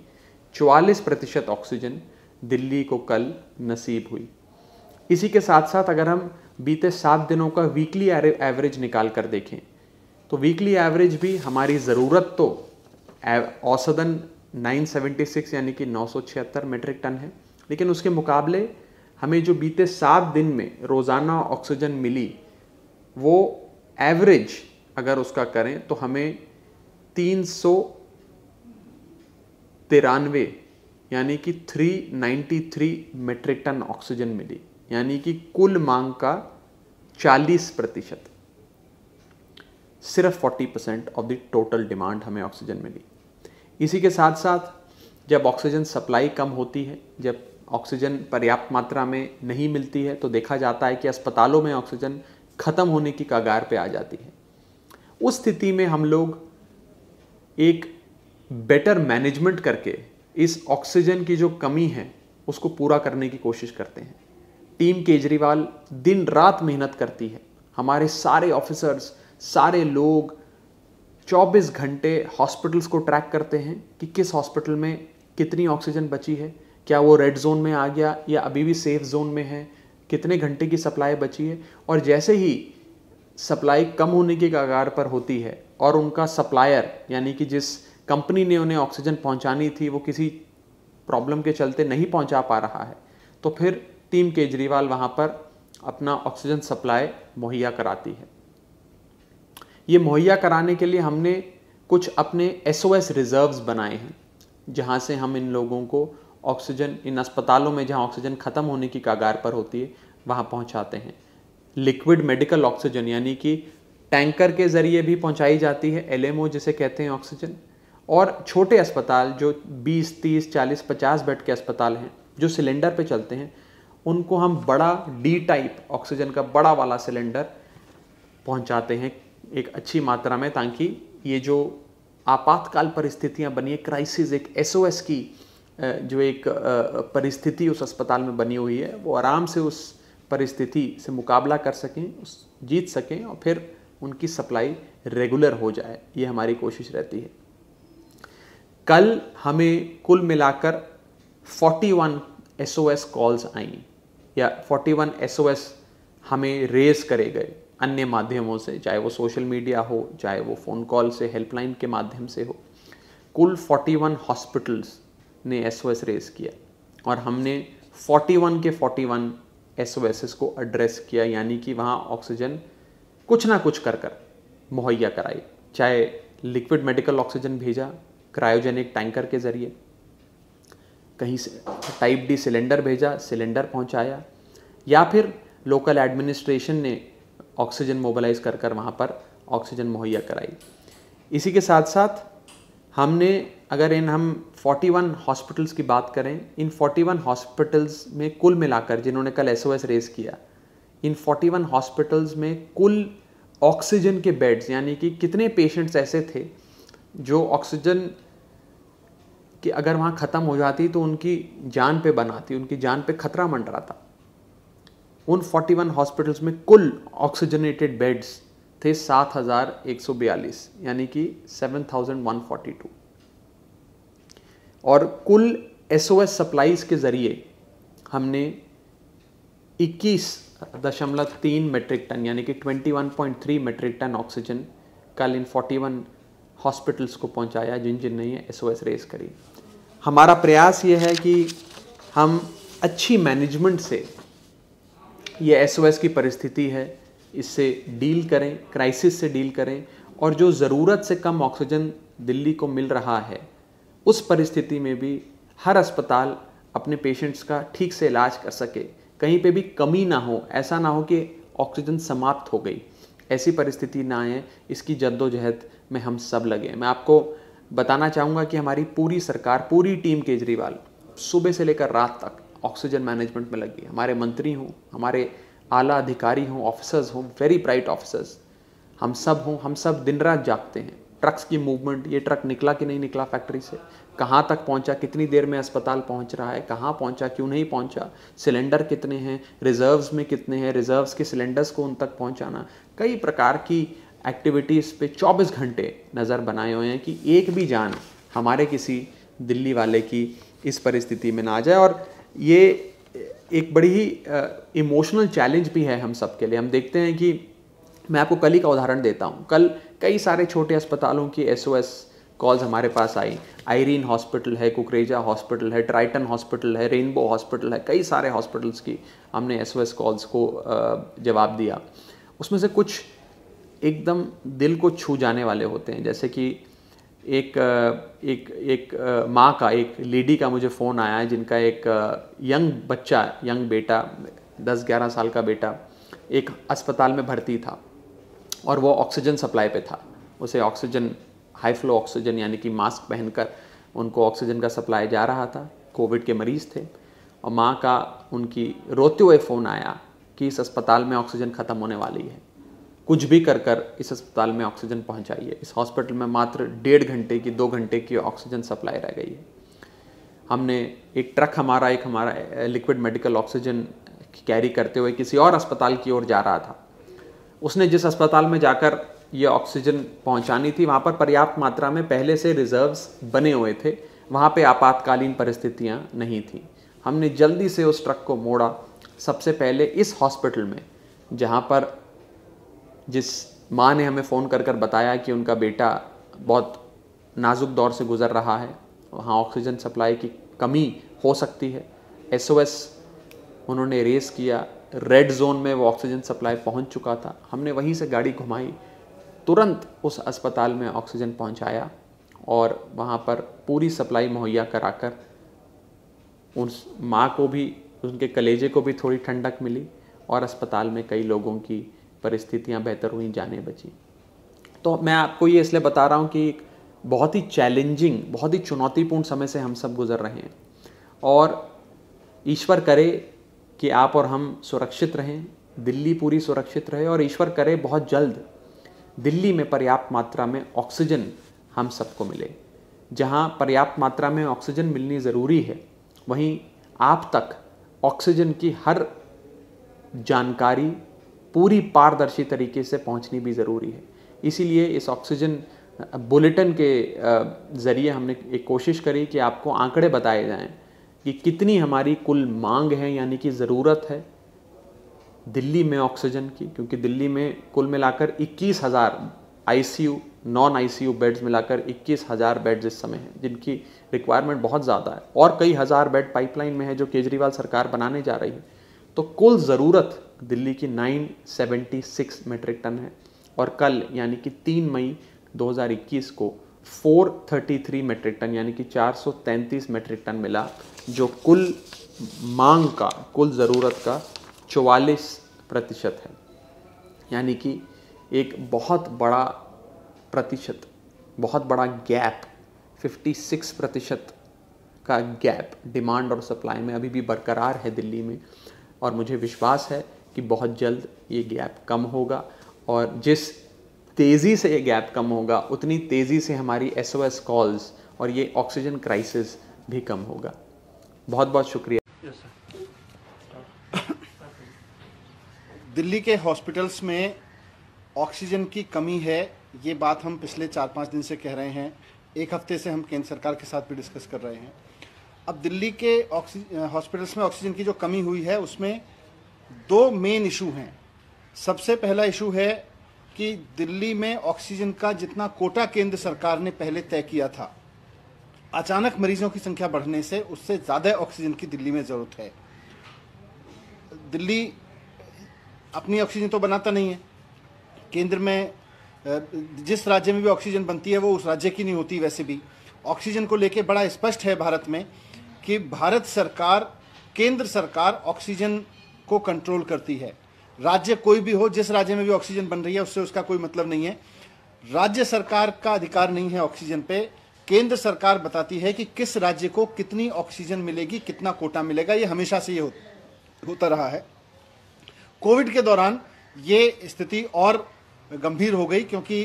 44% ऑक्सीजन दिल्ली को कल नसीब हुई। इसी के साथ साथ अगर हम बीते 7 दिनों का वीकली एवरेज निकाल कर देखें तो वीकली एवरेज भी हमारी ज़रूरत तो औसतन 976 यानी कि 976 मेट्रिक टन है, लेकिन उसके मुकाबले हमें जो बीते 7 दिन में रोज़ाना ऑक्सीजन मिली वो एवरेज अगर उसका करें तो हमें 393 यानी कि 393 मेट्रिक टन ऑक्सीजन मिली, यानी कि कुल मांग का 40%, सिर्फ 40% ऑफ द टोटल डिमांड हमें ऑक्सीजन मिली। इसी के साथ साथ जब ऑक्सीजन सप्लाई कम होती है, जब ऑक्सीजन पर्याप्त मात्रा में नहीं मिलती है, तो देखा जाता है कि अस्पतालों में ऑक्सीजन ख़त्म होने की कगार पे आ जाती है। उस स्थिति में हम लोग एक बेटर मैनेजमेंट करके इस ऑक्सीजन की जो कमी है उसको पूरा करने की कोशिश करते हैं। टीम केजरीवाल दिन रात मेहनत करती है, हमारे सारे ऑफिसर्स, सारे लोग 24 घंटे हॉस्पिटल्स को ट्रैक करते हैं कि किस हॉस्पिटल में कितनी ऑक्सीजन बची है, क्या वो रेड जोन में आ गया या अभी भी सेफ जोन में है, कितने घंटे की सप्लाई बची है। और जैसे ही सप्लाई कम होने की कगार पर होती है और उनका सप्लायर यानी कि जिस कंपनी ने उन्हें ऑक्सीजन पहुंचानी थी वो किसी प्रॉब्लम के चलते नहीं पहुंचा पा रहा है, तो फिर टीम केजरीवाल वहां पर अपना ऑक्सीजन सप्लाई मुहैया कराती है। ये मुहैया कराने के लिए हमने कुछ अपने SOS रिजर्व्स बनाए हैं, जहां से हम इन लोगों को ऑक्सीजन, इन अस्पतालों में जहां ऑक्सीजन ख़त्म होने की कगार पर होती है वहां पहुंचाते हैं। लिक्विड मेडिकल ऑक्सीजन यानी कि टैंकर के ज़रिए भी पहुंचाई जाती है, LMO जिसे कहते हैं ऑक्सीजन। और छोटे अस्पताल जो 20, 30, 40, 50 बेड के अस्पताल हैं जो सिलेंडर पे चलते हैं, उनको हम बड़ा D टाइप ऑक्सीजन का बड़ा वाला सिलेंडर पहुंचाते हैं एक अच्छी मात्रा में, ताकि ये जो आपातकाल परिस्थितियां बनी है, क्राइसिस, एक SOS की जो एक परिस्थिति उस अस्पताल में बनी हुई है, वो आराम से उस परिस्थिति से मुकाबला कर सकें, जीत सकें और फिर उनकी सप्लाई रेगुलर हो जाए, ये हमारी कोशिश रहती है। कल हमें कुल मिलाकर 41 SOS कॉल्स आई या 41 SOS हमें रेज करे गए अन्य माध्यमों से, चाहे वो सोशल मीडिया हो, चाहे वो फ़ोन कॉल से, हेल्पलाइन के माध्यम से हो। कुल 41 हॉस्पिटल्स ने SOS रेज किया और हमने 41 के 41 SOS को एड्रेस किया, यानी कि वहाँ ऑक्सीजन कुछ ना कुछ कर मुहैया कराई, चाहे लिक्विड मेडिकल ऑक्सीजन भेजा क्रायोजेनिक टैंकर के ज़रिए, कहीं से टाइप D सिलेंडर भेजा, सिलेंडर पहुंचाया, या फिर लोकल एडमिनिस्ट्रेशन ने ऑक्सीजन मोबिलाइज कर वहाँ पर ऑक्सीजन मुहैया कराई। इसी के साथ साथ हमने, अगर हम 41 हॉस्पिटल्स की बात करें, इन 41 हॉस्पिटल्स में कुल मिलाकर जिन्होंने कल SOS रेज किया, इन 41 हॉस्पिटल्स में कुल ऑक्सीजन के बेड्स यानी कि कितने पेशेंट्स ऐसे थे जो ऑक्सीजन कि अगर वहाँ ख़त्म हो जाती तो उनकी जान पे बनाती, उनकी जान पे खतरा मंडराता। उन 41 हॉस्पिटल्स में कुल ऑक्सीजनेटेड बेड्स थे 7,142 यानी कि 7,142 और कुल SOS सप्लाईज के ज़रिए हमने 21.3 मेट्रिक टन यानी कि 21.3 मेट्रिक टन ऑक्सीजन कल इन 41 हॉस्पिटल्स को पहुंचाया जिन ने SOS रेस करी। हमारा प्रयास ये है कि हम अच्छी मैनेजमेंट से ये SOS की परिस्थिति है इससे डील करें, क्राइसिस से डील करें और जो ज़रूरत से कम ऑक्सीजन दिल्ली को मिल रहा है उस परिस्थिति में भी हर अस्पताल अपने पेशेंट्स का ठीक से इलाज कर सके, कहीं पे भी कमी ना हो, ऐसा ना हो कि ऑक्सीजन समाप्त हो गई, ऐसी परिस्थिति ना आए, इसकी जद्दोजहद में हम सब लगे। मैं आपको बताना चाहूँगा कि हमारी पूरी सरकार, पूरी टीम केजरीवाल सुबह से लेकर रात तक ऑक्सीजन मैनेजमेंट में लगी है। हमारे मंत्री हों, हमारे आला अधिकारी हों, ऑफिसर्स हों, वेरी ब्राइट ऑफिसर्स, हम सब दिन रात जागते हैं। ट्रक्स की मूवमेंट, ये ट्रक निकला कि नहीं निकला फैक्ट्री से, कहाँ तक पहुँचा, कितनी देर में अस्पताल पहुँच रहा है, कहाँ पहुँचा, क्यों नहीं पहुँचा, सिलेंडर कितने हैं, रिजर्व्स में कितने हैं, रिजर्व्स के सिलेंडर्स को उन तक पहुँचाना, कई प्रकार की एक्टिविटीज़ पे 24 घंटे नज़र बनाए हुए हैं कि एक भी जान हमारे किसी दिल्ली वाले की इस परिस्थिति में ना आ जाए। और ये एक बड़ी ही इमोशनल चैलेंज भी है हम सब के लिए। हम देखते हैं कि मैं आपको कल ही का उदाहरण देता हूँ, कल कई सारे छोटे अस्पतालों की SOS कॉल्स हमारे पास आई। आयरीन हॉस्पिटल है, कुकरेजा हॉस्पिटल है, ट्राइटन हॉस्पिटल है, रेनबो हॉस्पिटल है, कई सारे हॉस्पिटल्स की हमने SOS कॉल्स को जवाब दिया। उसमें से कुछ एकदम दिल को छू जाने वाले होते हैं, जैसे कि एक माँ का, एक लेडी का मुझे फ़ोन आया है जिनका एक यंग बेटा 10-11 साल का बेटा एक अस्पताल में भर्ती था और वो ऑक्सीजन सप्लाई पे था। उसे ऑक्सीजन, हाई फ्लो ऑक्सीजन यानी कि मास्क पहनकर उनको ऑक्सीजन का सप्लाई जा रहा था। कोविड के मरीज़ थे और माँ का उनकी रोते हुए फ़ोन आया कि इस अस्पताल में ऑक्सीजन ख़त्म होने वाली है, कुछ भी कर इस अस्पताल में ऑक्सीजन पहुंचाइए। इस हॉस्पिटल में मात्र 1.5 घंटे की, 2 घंटे की ऑक्सीजन सप्लाई रह गई है। हमने एक ट्रक हमारा लिक्विड मेडिकल ऑक्सीजन कैरी करते हुए किसी और अस्पताल की ओर जा रहा था। उसने जिस अस्पताल में जाकर ये ऑक्सीजन पहुंचानी थी वहाँ पर पर्याप्त मात्रा में पहले से रिजर्व्स बने हुए थे, वहाँ पे आपातकालीन परिस्थितियाँ नहीं थी। हमने जल्दी से उस ट्रक को मोड़ा, सबसे पहले इस हॉस्पिटल में जहाँ पर जिस माँ ने हमें फ़ोन कर बताया कि उनका बेटा बहुत नाजुक दौर से गुज़र रहा है, वहाँ ऑक्सीजन सप्लाई की कमी हो सकती है। SOS उन्होंने रेस किया, रेड जोन में वो ऑक्सीजन सप्लाई पहुँच चुका था। हमने वहीं से गाड़ी घुमाई, तुरंत उस अस्पताल में ऑक्सीजन पहुँचाया और वहाँ पर पूरी सप्लाई मुहैया कराकर उस माँ को भी, उनके कलेजे को भी थोड़ी ठंडक मिली और अस्पताल में कई लोगों की परिस्थितियां बेहतर हुई, जानें बची। तो मैं आपको ये इसलिए बता रहा हूँ कि एक बहुत ही चैलेंजिंग, बहुत ही चुनौतीपूर्ण समय से हम सब गुजर रहे हैं और ईश्वर करे कि आप और हम सुरक्षित रहें, दिल्ली पूरी सुरक्षित रहे और ईश्वर करे बहुत जल्द दिल्ली में पर्याप्त मात्रा में ऑक्सीजन हम सबको मिले। जहाँ पर्याप्त मात्रा में ऑक्सीजन मिलनी ज़रूरी है, वहीं आप तक ऑक्सीजन की हर जानकारी पूरी पारदर्शी तरीके से पहुंचनी भी ज़रूरी है। इसीलिए इस ऑक्सीजन बुलेटिन के ज़रिए हमने एक कोशिश करी कि आपको आंकड़े बताए जाएं कि कितनी हमारी कुल मांग है, यानी कि ज़रूरत है दिल्ली में ऑक्सीजन की, क्योंकि दिल्ली में कुल मिलाकर 21,000 ICU, नॉन ICU बेड्स मिलाकर 21,000 बेड्स इस समय हैं, जिनकी रिक्वायरमेंट बहुत ज़्यादा है और कई हज़ार बेड पाइपलाइन में है जो केजरीवाल सरकार बनाने जा रही है। तो कुल ज़रूरत दिल्ली की 976 मेट्रिक टन है और कल यानी कि 3 मई 2021 को 433 मेट्रिक टन यानी कि 433 मेट्रिक टन मिला, जो कुल मांग का, कुल ज़रूरत का 44% है। यानी कि एक बहुत बड़ा प्रतिशत, बहुत बड़ा गैप, 56% का गैप डिमांड और सप्लाई में अभी भी बरकरार है दिल्ली में। और मुझे विश्वास है कि बहुत जल्द ये गैप कम होगा और जिस तेज़ी से ये गैप कम होगा उतनी तेज़ी से हमारी SOS कॉल्स और ये ऑक्सीजन क्राइसिस भी कम होगा। बहुत बहुत शुक्रिया। दिल्ली के हॉस्पिटल्स में ऑक्सीजन की कमी है, ये बात हम पिछले 4-5 दिन से कह रहे हैं। एक हफ्ते से हम केंद्र सरकार के साथ भी डिस्कस कर रहे हैं। अब दिल्ली के हॉस्पिटल्स में ऑक्सीजन की जो कमी हुई है उसमें 2 मेन इशू हैं। सबसे पहला इशू है कि दिल्ली में ऑक्सीजन का जितना कोटा केंद्र सरकार ने पहले तय किया था, अचानक मरीजों की संख्या बढ़ने से उससे ज़्यादा ऑक्सीजन की दिल्ली में ज़रूरत है। दिल्ली अपनी ऑक्सीजन तो बनाता नहीं है, केंद्र में जिस राज्य में भी ऑक्सीजन बनती है वो उस राज्य की नहीं होती। वैसे भी ऑक्सीजन को लेके बड़ा स्पष्ट है भारत में कि भारत सरकार, केंद्र सरकार ऑक्सीजन को कंट्रोल करती है। राज्य कोई भी हो, जिस राज्य में भी ऑक्सीजन बन रही है उससे उसका कोई मतलब नहीं है। राज्य सरकार का अधिकार नहीं है ऑक्सीजन पे। केंद्र सरकार बताती है कि किस राज्य को कितनी ऑक्सीजन मिलेगी, कितना कोटा मिलेगा। ये हमेशा से ये होता रहा है। कोविड के दौरान ये स्थिति और गंभीर हो गई क्योंकि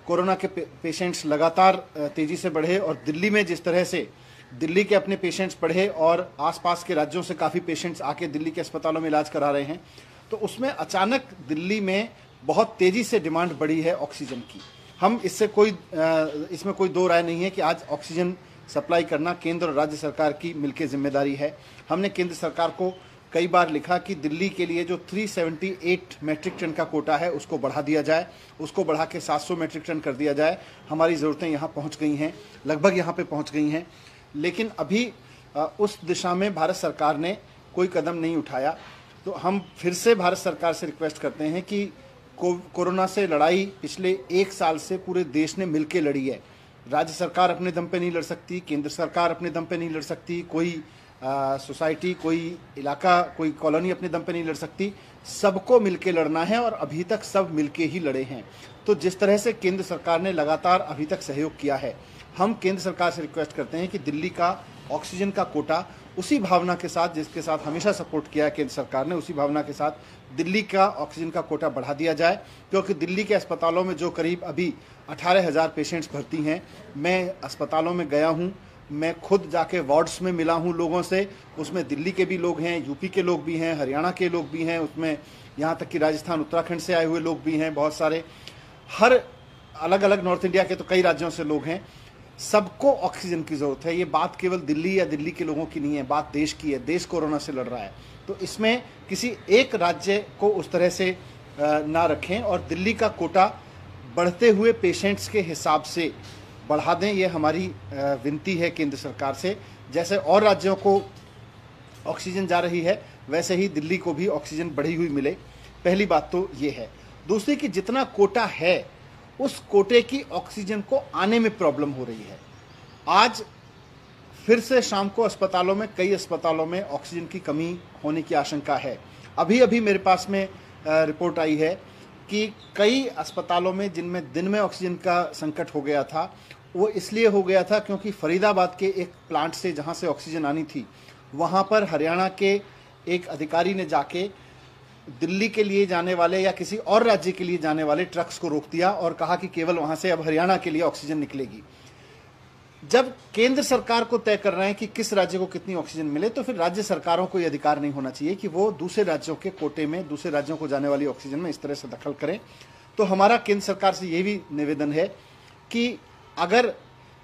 कोरोना के पेशेंट्स लगातार तेजी से बढ़े और दिल्ली में जिस तरह से दिल्ली के अपने पेशेंट्स बढ़े और आसपास के राज्यों से काफ़ी पेशेंट्स आके दिल्ली के अस्पतालों में इलाज करा रहे हैं, तो उसमें अचानक दिल्ली में बहुत तेजी से डिमांड बढ़ी है ऑक्सीजन की। हम इसमें कोई दो राय नहीं है कि आज ऑक्सीजन सप्लाई करना केंद्र और राज्य सरकार की मिलकर जिम्मेदारी है। हमने केंद्र सरकार को कई बार लिखा कि दिल्ली के लिए जो 378 मैट्रिक टन का कोटा है उसको बढ़ा दिया जाए, उसको बढ़ा के 700 मैट्रिक टन कर दिया जाए। हमारी ज़रूरतें यहाँ पहुँच गई हैं, लगभग यहाँ पे पहुँच गई हैं, लेकिन अभी उस दिशा में भारत सरकार ने कोई कदम नहीं उठाया। तो हम फिर से भारत सरकार से रिक्वेस्ट करते हैं कि कोरोना से लड़ाई पिछले 1 साल से पूरे देश ने मिलकर लड़ी है। राज्य सरकार अपने दम पे नहीं लड़ सकती, केंद्र सरकार अपने दम पे नहीं लड़ सकती, कोई सोसाइटी, कोई इलाका, कोई कॉलोनी अपने दम पे नहीं लड़ सकती। सबको मिलके लड़ना है और अभी तक सब मिलके ही लड़े हैं। तो जिस तरह से केंद्र सरकार ने लगातार अभी तक सहयोग किया है, हम केंद्र सरकार से रिक्वेस्ट करते हैं कि दिल्ली का ऑक्सीजन का कोटा उसी भावना के साथ, जिसके साथ हमेशा सपोर्ट किया है केंद्र सरकार ने, उसी भावना के साथ दिल्ली का ऑक्सीजन का कोटा बढ़ा दिया जाए। क्योंकि दिल्ली के अस्पतालों में जो करीब अभी 18,000 पेशेंट्स भर्ती हैं, मैं अस्पतालों में गया हूं, मैं खुद जाके वार्ड्स में मिला हूं लोगों से। उसमें दिल्ली के भी लोग हैं, यूपी के लोग भी हैं, हरियाणा के लोग भी हैं, उसमें यहाँ तक कि राजस्थान, उत्तराखंड से आए हुए लोग भी हैं, बहुत सारे, हर अलग अलग नॉर्थ इंडिया के तो कई राज्यों से लोग हैं। सबको ऑक्सीजन की ज़रूरत है। ये बात केवल दिल्ली या दिल्ली के लोगों की नहीं है, बात देश की है। देश कोरोना से लड़ रहा है, तो इसमें किसी एक राज्य को उस तरह से ना रखें और दिल्ली का कोटा बढ़ते हुए पेशेंट्स के हिसाब से बढ़ा दें। ये हमारी विनती है केंद्र सरकार से। जैसे और राज्यों को ऑक्सीजन जा रही है, वैसे ही दिल्ली को भी ऑक्सीजन बढ़ी हुई मिले। पहली बात तो ये है। दूसरी कि जितना कोटा है उस कोटे की ऑक्सीजन को आने में प्रॉब्लम हो रही है। आज फिर से शाम को अस्पतालों में, कई अस्पतालों में ऑक्सीजन की कमी होने की आशंका है। अभी अभी मेरे पास में रिपोर्ट आई है कि कई अस्पतालों में जिनमें दिन में ऑक्सीजन का संकट हो गया था, वो इसलिए हो गया था क्योंकि फरीदाबाद के एक प्लांट से जहाँ से ऑक्सीजन आनी थी, वहाँ पर हरियाणा के एक अधिकारी ने जाके दिल्ली के लिए जाने वाले या किसी और राज्य के लिए जाने वाले ट्रक्स को रोक दिया और कहा कि केवल वहाँ से अब हरियाणा के लिए ऑक्सीजन निकलेगी। जब केंद्र सरकार को तय कर रहे हैं कि किस राज्य को कितनी ऑक्सीजन मिले, तो फिर राज्य सरकारों को यह अधिकार नहीं होना चाहिए कि वो दूसरे राज्यों के कोटे में, दूसरे राज्यों को जाने वाली ऑक्सीजन में इस तरह से दखल करें। तो हमारा केंद्र सरकार से ये भी निवेदन है कि अगर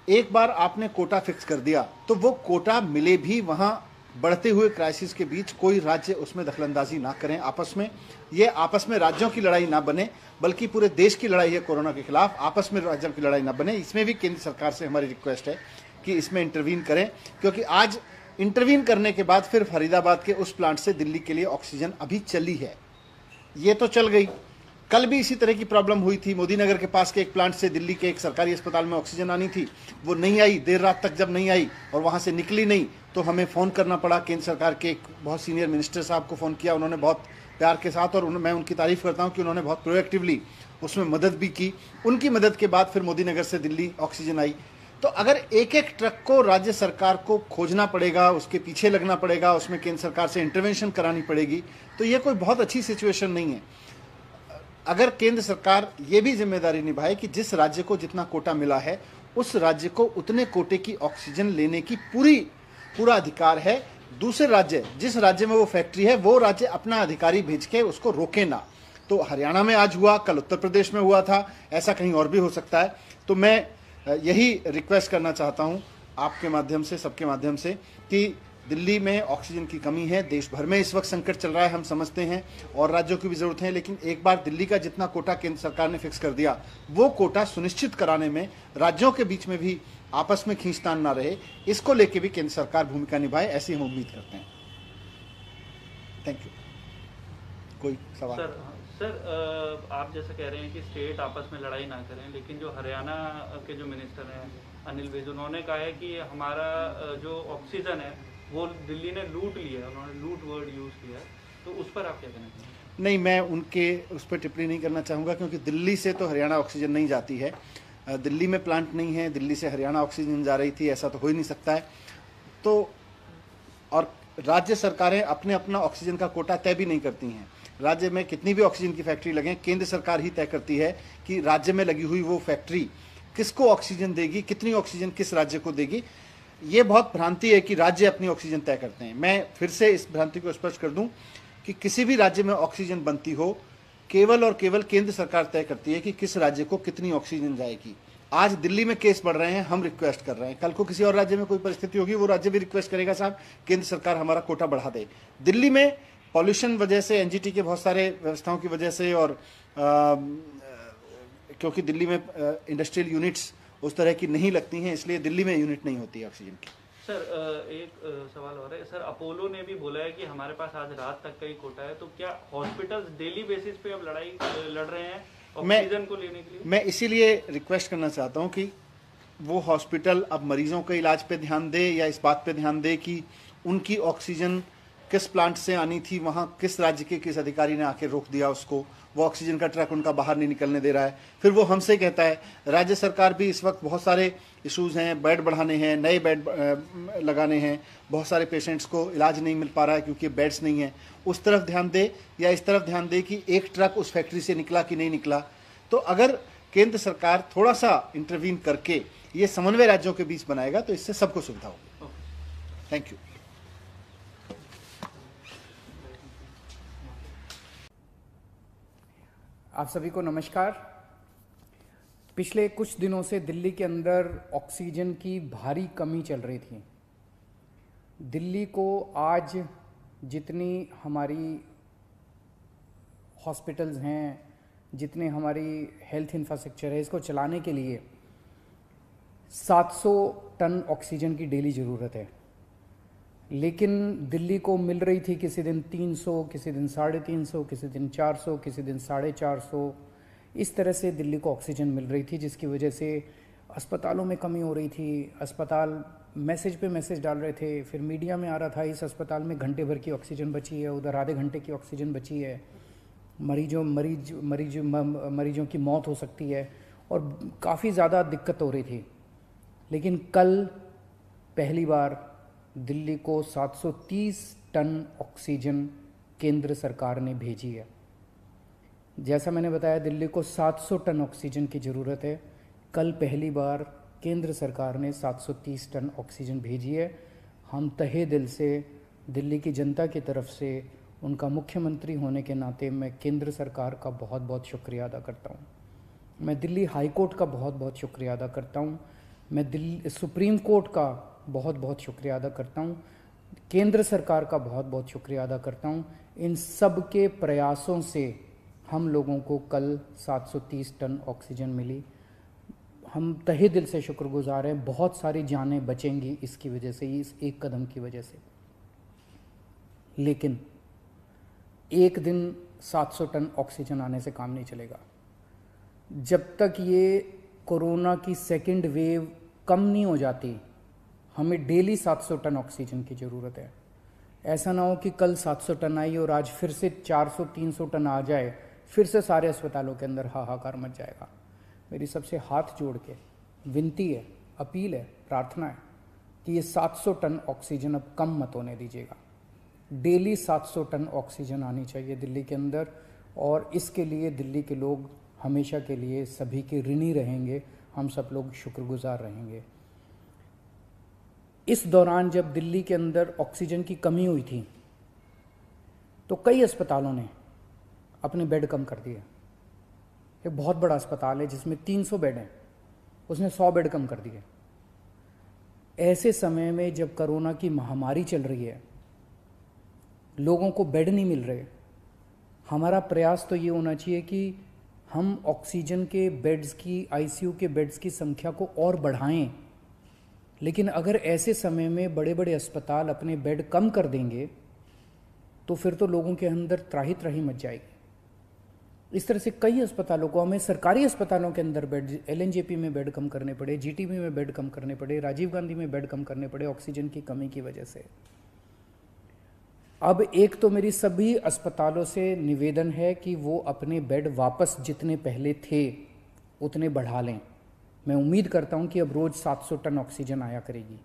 एक बार आपने कोटा फिक्स कर दिया तो वो कोटा मिले भी, वहाँ बढ़ते हुए क्राइसिस के बीच कोई राज्य उसमें दखलंदाजी ना करें आपस में। ये आपस में राज्यों की लड़ाई ना बने, बल्कि पूरे देश की लड़ाई है कोरोना के खिलाफ, आपस में राज्यों की लड़ाई ना बने। इसमें भी केंद्र सरकार से हमारी रिक्वेस्ट है कि इसमें इंटरवीन करें, क्योंकि आज इंटरवीन करने के बाद फिर फरीदाबाद के उस प्लांट से दिल्ली के लिए ऑक्सीजन अभी चली है, ये तो चल गई। कल भी इसी तरह की प्रॉब्लम हुई थी। मोदी नगर के पास के एक प्लांट से दिल्ली के एक सरकारी अस्पताल में ऑक्सीजन आनी थी, वो नहीं आई, देर रात तक जब नहीं आई और वहाँ से निकली नहीं, तो हमें फ़ोन करना पड़ा। केंद्र सरकार के एक बहुत सीनियर मिनिस्टर साहब को फ़ोन किया, उन्होंने बहुत प्यार के साथ, और मैं उनकी तारीफ़ करता हूँ कि उन्होंने बहुत प्रोएक्टिवली उसमें मदद भी की। उनकी मदद के बाद फिर मोदी नगर से दिल्ली ऑक्सीजन आई। तो अगर एक एक ट्रक को राज्य सरकार को खोजना पड़ेगा, उसके पीछे लगना पड़ेगा, उसमें केंद्र सरकार से इंटरवेंशन करानी पड़ेगी, तो ये कोई बहुत अच्छी सिचुएशन नहीं है। अगर केंद्र सरकार ये भी जिम्मेदारी निभाए कि जिस राज्य को जितना कोटा मिला है उस राज्य को उतने कोटे की ऑक्सीजन लेने की पूरा अधिकार है, दूसरे राज्य जिस राज्य में वो फैक्ट्री है वो राज्य अपना अधिकारी भेज के उसको रोके ना। तो हरियाणा में आज हुआ, कल उत्तर प्रदेश में हुआ था, ऐसा कहीं और भी हो सकता है। तो मैं यही रिक्वेस्ट करना चाहता हूं आपके माध्यम से, सबके माध्यम से, कि दिल्ली में ऑक्सीजन की कमी है, देश भर में इस वक्त संकट चल रहा है, हम समझते हैं, और राज्यों की भी जरूरत है, लेकिन एक बार दिल्ली का जितना कोटा केंद्र सरकार ने फिक्स कर दिया वो कोटा सुनिश्चित कराने में राज्यों के बीच में भी आपस में खींचतान ना रहे, इसको लेके भी केंद्र सरकार भूमिका निभाए, ऐसी हम उम्मीद करते हैं। Thank you. कोई सवाल? सर आप जैसे कह रहे हैं कि स्टेट आपस में लड़ाई ना करें, लेकिन जो हरियाणा के जो मिनिस्टर हैं अनिल विज, उन्होंने कहा है कि हमारा जो ऑक्सीजन है वो दिल्ली ने लूट लिया है, उन्होंने लूट वर्ड यूज़ किया है, तो उस पर आप क्या कहना चाहेंगे? नहीं, मैं उनके उस पर टिप्पणी नहीं करना चाहूँगा, क्योंकि दिल्ली से तो हरियाणा ऑक्सीजन नहीं जाती है, दिल्ली में प्लांट नहीं है, दिल्ली से हरियाणा ऑक्सीजन जा रही थी, ऐसा तो हो ही नहीं सकता है। तो और राज्य सरकारें अपने अपना ऑक्सीजन का कोटा तय भी नहीं करती हैं। राज्य में कितनी भी ऑक्सीजन की फैक्ट्री लगे, केंद्र सरकार ही तय करती है कि राज्य में लगी हुई वो फैक्ट्री किसको ऑक्सीजन देगी, कितनी ऑक्सीजन किस राज्य को देगी। ये बहुत भ्रांति है कि राज्य अपनी ऑक्सीजन तय करते हैं। मैं फिर से इस भ्रांति को स्पष्ट कर दूं कि किसी भी राज्य में ऑक्सीजन बनती हो, केवल और केवल केंद्र सरकार तय करती है कि किस राज्य को कितनी ऑक्सीजन जाएगी। आज दिल्ली में केस बढ़ रहे हैं, हम रिक्वेस्ट कर रहे हैं, कल को किसी और राज्य में कोई परिस्थिति होगी, वो राज्य भी रिक्वेस्ट करेगा, साहब केंद्र सरकार हमारा कोटा बढ़ा दे। दिल्ली में पॉल्यूशन वजह से, एनजीटी के बहुत सारे व्यवस्थाओं की वजह से, और क्योंकि दिल्ली में इंडस्ट्रियल यूनिट्स उस तरह की नहीं लगती हैं, इसलिए दिल्ली में यूनिट नहीं होती है ऑक्सीजन की। सर एक सवाल और है सर, अपोलो ने भी बोला है कि हमारे पास आज रात तक का ही कोटा है, तो क्या हॉस्पिटल्स डेली बेसिस पे अब लड़ाई लड़ रहे हैं ऑक्सीजन को लेने के लिए? मैं इसीलिए रिक्वेस्ट करना चाहता हूं कि वो हॉस्पिटल अब मरीजों के इलाज पे ध्यान दे, या इस बात पे ध्यान दे कि उनकी ऑक्सीजन किस प्लांट से आनी थी, वहां किस राज्य के किस अधिकारी ने आके रोक दिया उसको, वो ऑक्सीजन का ट्रक उनका बाहर नहीं निकलने दे रहा है। फिर वो हमसे कहता है, राज्य सरकार भी इस वक्त बहुत सारे इश्यूज हैं, बेड बढ़ाने हैं, नए बेड लगाने हैं, बहुत सारे पेशेंट्स को इलाज नहीं मिल पा रहा है क्योंकि बेड्स नहीं है, उस तरफ ध्यान दे, या इस तरफ ध्यान दे कि एक ट्रक उस फैक्ट्री से निकला कि नहीं निकला। तो अगर केंद्र सरकार थोड़ा सा इंटरवीन करके ये समन्वय राज्यों के बीच बनाएगा तो इससे सबको सुविधा होगी। Thank you. आप सभी को नमस्कार। पिछले कुछ दिनों से दिल्ली के अंदर ऑक्सीजन की भारी कमी चल रही थी। दिल्ली को आज जितनी हमारी हॉस्पिटल्स हैं, जितने हमारी हेल्थ इंफ्रास्ट्रक्चर है, इसको चलाने के लिए 700 टन ऑक्सीजन की डेली ज़रूरत है। लेकिन दिल्ली को मिल रही थी किसी दिन 300, किसी दिन 350, किसी दिन 400, किसी दिन 450, इस तरह से दिल्ली को ऑक्सीजन मिल रही थी, जिसकी वजह से अस्पतालों में कमी हो रही थी। अस्पताल मैसेज पे मैसेज डाल रहे थे, फिर मीडिया में आ रहा था इस अस्पताल में घंटे भर की ऑक्सीजन बची है, उधर आधे घंटे की ऑक्सीजन बची है, मरीजों की मौत हो सकती है, और काफ़ी ज़्यादा दिक्कत हो रही थी। लेकिन कल पहली बार दिल्ली को 730 टन ऑक्सीजन केंद्र सरकार ने भेजी है। जैसा मैंने बताया, दिल्ली को 700 टन ऑक्सीजन की ज़रूरत है। कल पहली बार केंद्र सरकार ने 730 टन ऑक्सीजन भेजी है। हम तहे दिल से दिल्ली की जनता की तरफ से, उनका मुख्यमंत्री होने के नाते, मैं केंद्र सरकार का बहुत बहुत शुक्रिया अदा करता हूँ। मैं दिल्ली हाई कोर्ट का बहुत बहुत शुक्रिया अदा करता हूँ। मैं दिल्ली सुप्रीम कोर्ट का बहुत बहुत शुक्रिया अदा करता हूँ। केंद्र सरकार का बहुत बहुत शुक्रिया अदा करता हूँ। इन सब के प्रयासों से हम लोगों को कल 730 टन ऑक्सीजन मिली। हम तहे दिल से शुक्रगुजार हैं। बहुत सारी जानें बचेंगी इसकी वजह से, इस एक कदम की वजह से। लेकिन एक दिन 700 टन ऑक्सीजन आने से काम नहीं चलेगा। जब तक ये कोरोना की सेकंड वेव कम नहीं हो जाती, हमें डेली 700 टन ऑक्सीजन की ज़रूरत है। ऐसा ना हो कि कल 700 टन आई और आज फिर से 400-300 टन आ जाए, फिर से सारे अस्पतालों के अंदर हाहाकार मच जाएगा। मेरी सबसे हाथ जोड़ के विनती है, अपील है, प्रार्थना है कि ये 700 टन ऑक्सीजन अब कम मत होने दीजिएगा। डेली 700 टन ऑक्सीजन आनी चाहिए दिल्ली के अंदर, और इसके लिए दिल्ली के लोग हमेशा के लिए सभी के ऋणी रहेंगे, हम सब लोग शुक्रगुजार रहेंगे। इस दौरान जब दिल्ली के अंदर ऑक्सीजन की कमी हुई थी तो कई अस्पतालों ने अपने बेड कम कर दिए। एक बहुत बड़ा अस्पताल है जिसमें 300 बेड हैं, उसने 100 बेड कम कर दिए। ऐसे समय में जब कोरोना की महामारी चल रही है, लोगों को बेड नहीं मिल रहे, हमारा प्रयास तो ये होना चाहिए कि हम ऑक्सीजन के बेड्स की, आईसीयू के बेड्स की संख्या को और बढ़ाएं। लेकिन अगर ऐसे समय में बड़े बड़े अस्पताल अपने बेड कम कर देंगे तो फिर तो लोगों के अंदर त्राही त्राही मच जाएगी। इस तरह से कई अस्पतालों को, हमें सरकारी अस्पतालों के अंदर बेड, एलएनजेपी में बेड कम करने पड़े, जीटीबी में बेड कम करने पड़े, राजीव गांधी में बेड कम करने पड़े ऑक्सीजन की कमी की वजह से। अब एक तो मेरी सभी अस्पतालों से निवेदन है कि वो अपने बेड वापस जितने पहले थे उतने बढ़ा लें। मैं उम्मीद करता हूं कि अब रोज 700 टन ऑक्सीजन आया करेगी,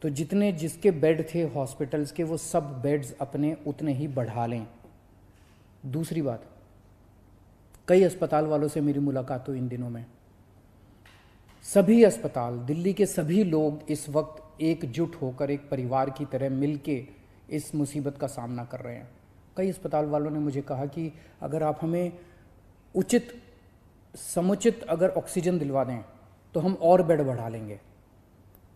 तो जितने जिसके बेड थे हॉस्पिटल्स के वो सब बेड्स अपने उतने ही बढ़ा लें। दूसरी बात, कई अस्पताल वालों से मेरी मुलाकात हुई इन दिनों में। सभी अस्पताल, दिल्ली के सभी लोग इस वक्त एकजुट होकर एक परिवार की तरह मिलके इस मुसीबत का सामना कर रहे हैं। कई अस्पताल वालों ने मुझे कहा कि अगर आप हमें उचित समुचित अगर ऑक्सीजन दिलवा दें तो हम और बेड बढ़ा लेंगे।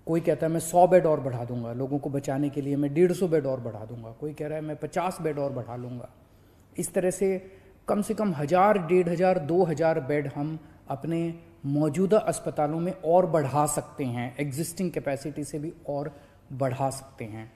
कोई कहता है मैं 100 बेड और बढ़ा दूंगा, लोगों को बचाने के लिए मैं 150 बेड और बढ़ा दूंगा, कोई कह रहा है मैं 50 बेड और बढ़ा लूँगा। इस तरह से कम 1000, 1500, 2000 बेड हम अपने मौजूदा अस्पतालों में और बढ़ा सकते हैं, एग्जिस्टिंग कैपेसिटी से भी और बढ़ा सकते हैं।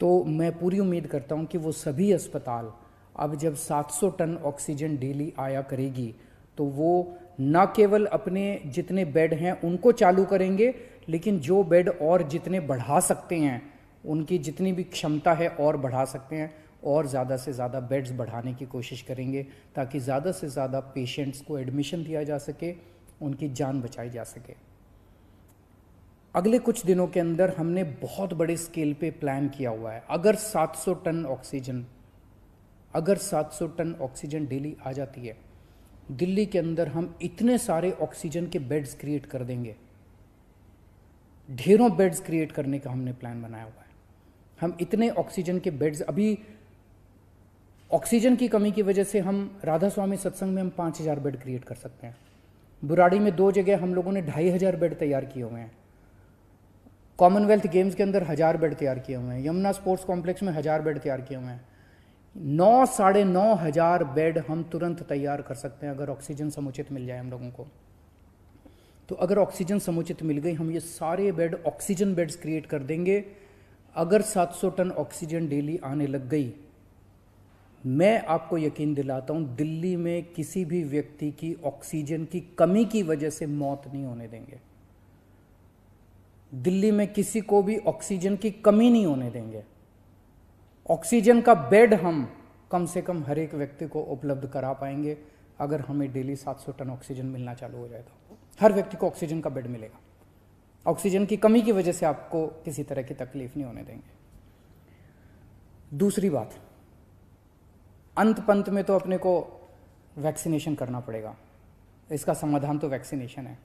तो मैं पूरी उम्मीद करता हूं कि वो सभी अस्पताल अब जब 700 टन ऑक्सीजन डेली आया करेगी तो वो न केवल अपने जितने बेड हैं उनको चालू करेंगे, लेकिन जो बेड और जितने बढ़ा सकते हैं, उनकी जितनी भी क्षमता है और बढ़ा सकते हैं, और ज़्यादा से ज़्यादा बेड्स बढ़ाने की कोशिश करेंगे ताकि ज़्यादा से ज़्यादा पेशेंट्स को एडमिशन दिया जा सके, उनकी जान बचाई जा सके। अगले कुछ दिनों के अंदर हमने बहुत बड़े स्केल पे प्लान किया हुआ है। अगर 700 टन ऑक्सीजन डेली आ जाती है, दिल्ली के अंदर हम इतने सारे ऑक्सीजन के बेड्स क्रिएट कर देंगे, ढेरों बेड्स क्रिएट करने का हमने प्लान बनाया हुआ है। हम इतने ऑक्सीजन के बेड्स, अभी ऑक्सीजन की कमी की वजह से हम राधा स्वामी सत्संग में हम 5000 बेड क्रिएट कर सकते हैं। बुराड़ी में 2 जगह हम लोगों ने 2500 बेड तैयार किए हुए हैं। कॉमनवेल्थ गेम्स के अंदर 1000 बेड तैयार किए हुए हैं। यमुना स्पोर्ट्स कॉम्प्लेक्स में 1000 बेड तैयार किए हुए हैं। 9-9,500 बेड हम तुरंत तैयार कर सकते हैं अगर ऑक्सीजन समुचित मिल जाए हम लोगों को। तो अगर ऑक्सीजन समुचित मिल गई, हम ये सारे बेड ऑक्सीजन बेड्स क्रिएट कर देंगे। अगर 700 टन ऑक्सीजन डेली आने लग गई, मैं आपको यकीन दिलाता हूं दिल्ली में किसी भी व्यक्ति की ऑक्सीजन की कमी की वजह से मौत नहीं होने देंगे। दिल्ली में किसी को भी ऑक्सीजन की कमी नहीं होने देंगे। ऑक्सीजन का बेड हम कम से कम हर एक व्यक्ति को उपलब्ध करा पाएंगे अगर हमें डेली 700 टन ऑक्सीजन मिलना चालू हो जाए तो हर व्यक्ति को ऑक्सीजन का बेड मिलेगा। ऑक्सीजन की कमी की वजह से आपको किसी तरह की तकलीफ नहीं होने देंगे। दूसरी बात, अंत पंत में तो अपने को वैक्सीनेशन करना पड़ेगा। इसका समाधान तो वैक्सीनेशन है,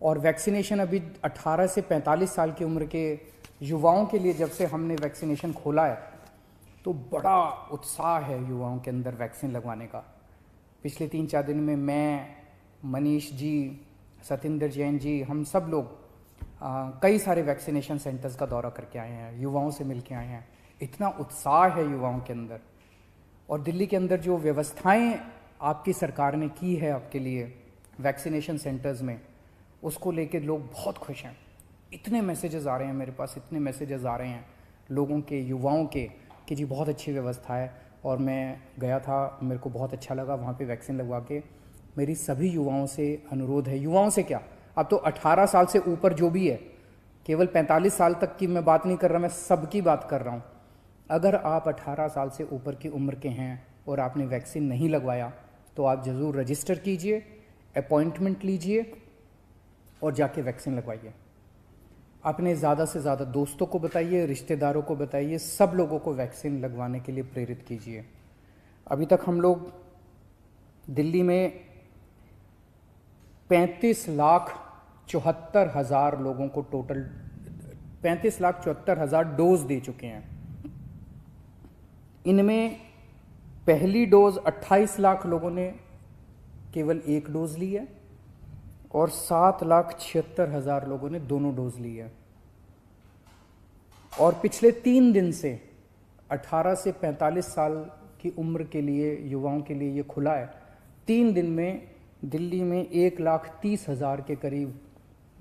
और वैक्सीनेशन अभी 18 से 45 साल की उम्र के युवाओं के लिए जब से हमने वैक्सीनेशन खोला है तो बड़ा उत्साह है युवाओं के अंदर वैक्सीन लगवाने का। पिछले 3-4 दिन में मैं, मनीष जी, सतिंदर जैन जी, हम सब लोग कई सारे वैक्सीनेशन सेंटर्स का दौरा करके आए हैं, युवाओं से मिल के आए हैं। इतना उत्साह है युवाओं के अंदर, और दिल्ली के अंदर जो व्यवस्थाएं आपकी सरकार ने की है आपके लिए वैक्सीनेशन सेंटर्स में, उसको लेके लोग बहुत खुश हैं। इतने मैसेजेस आ रहे हैं मेरे पास, इतने मैसेजेस आ रहे हैं लोगों के, युवाओं के, कि जी बहुत अच्छी व्यवस्था है। और मैं गया था, मेरे को बहुत अच्छा लगा वहाँ पे वैक्सीन लगवा के। मेरी सभी युवाओं से अनुरोध है, युवाओं से क्या, अब तो 18 साल से ऊपर जो भी है, केवल 45 साल तक की मैं बात नहीं कर रहा, मैं सबकी बात कर रहा हूँ। अगर आप 18 साल से ऊपर की उम्र के हैं और आपने वैक्सीन नहीं लगवाया तो आप ज़रूर रजिस्टर कीजिए, अपॉइंटमेंट लीजिए और जाके वैक्सीन लगवाइए। अपने ज़्यादा से ज़्यादा दोस्तों को बताइए, रिश्तेदारों को बताइए, सब लोगों को वैक्सीन लगवाने के लिए प्रेरित कीजिए। अभी तक हम लोग दिल्ली में 35,74,000 लोगों को टोटल 35,74,000 डोज दे चुके हैं। इनमें पहली डोज 28 लाख लोगों ने केवल एक डोज ली है और 7,76,000 लोगों ने दोनों डोज ली है। और पिछले 3 दिन से 18 से 45 साल की उम्र के लिए, युवाओं के लिए ये खुला है। 3 दिन में दिल्ली में 1,30,000 के करीब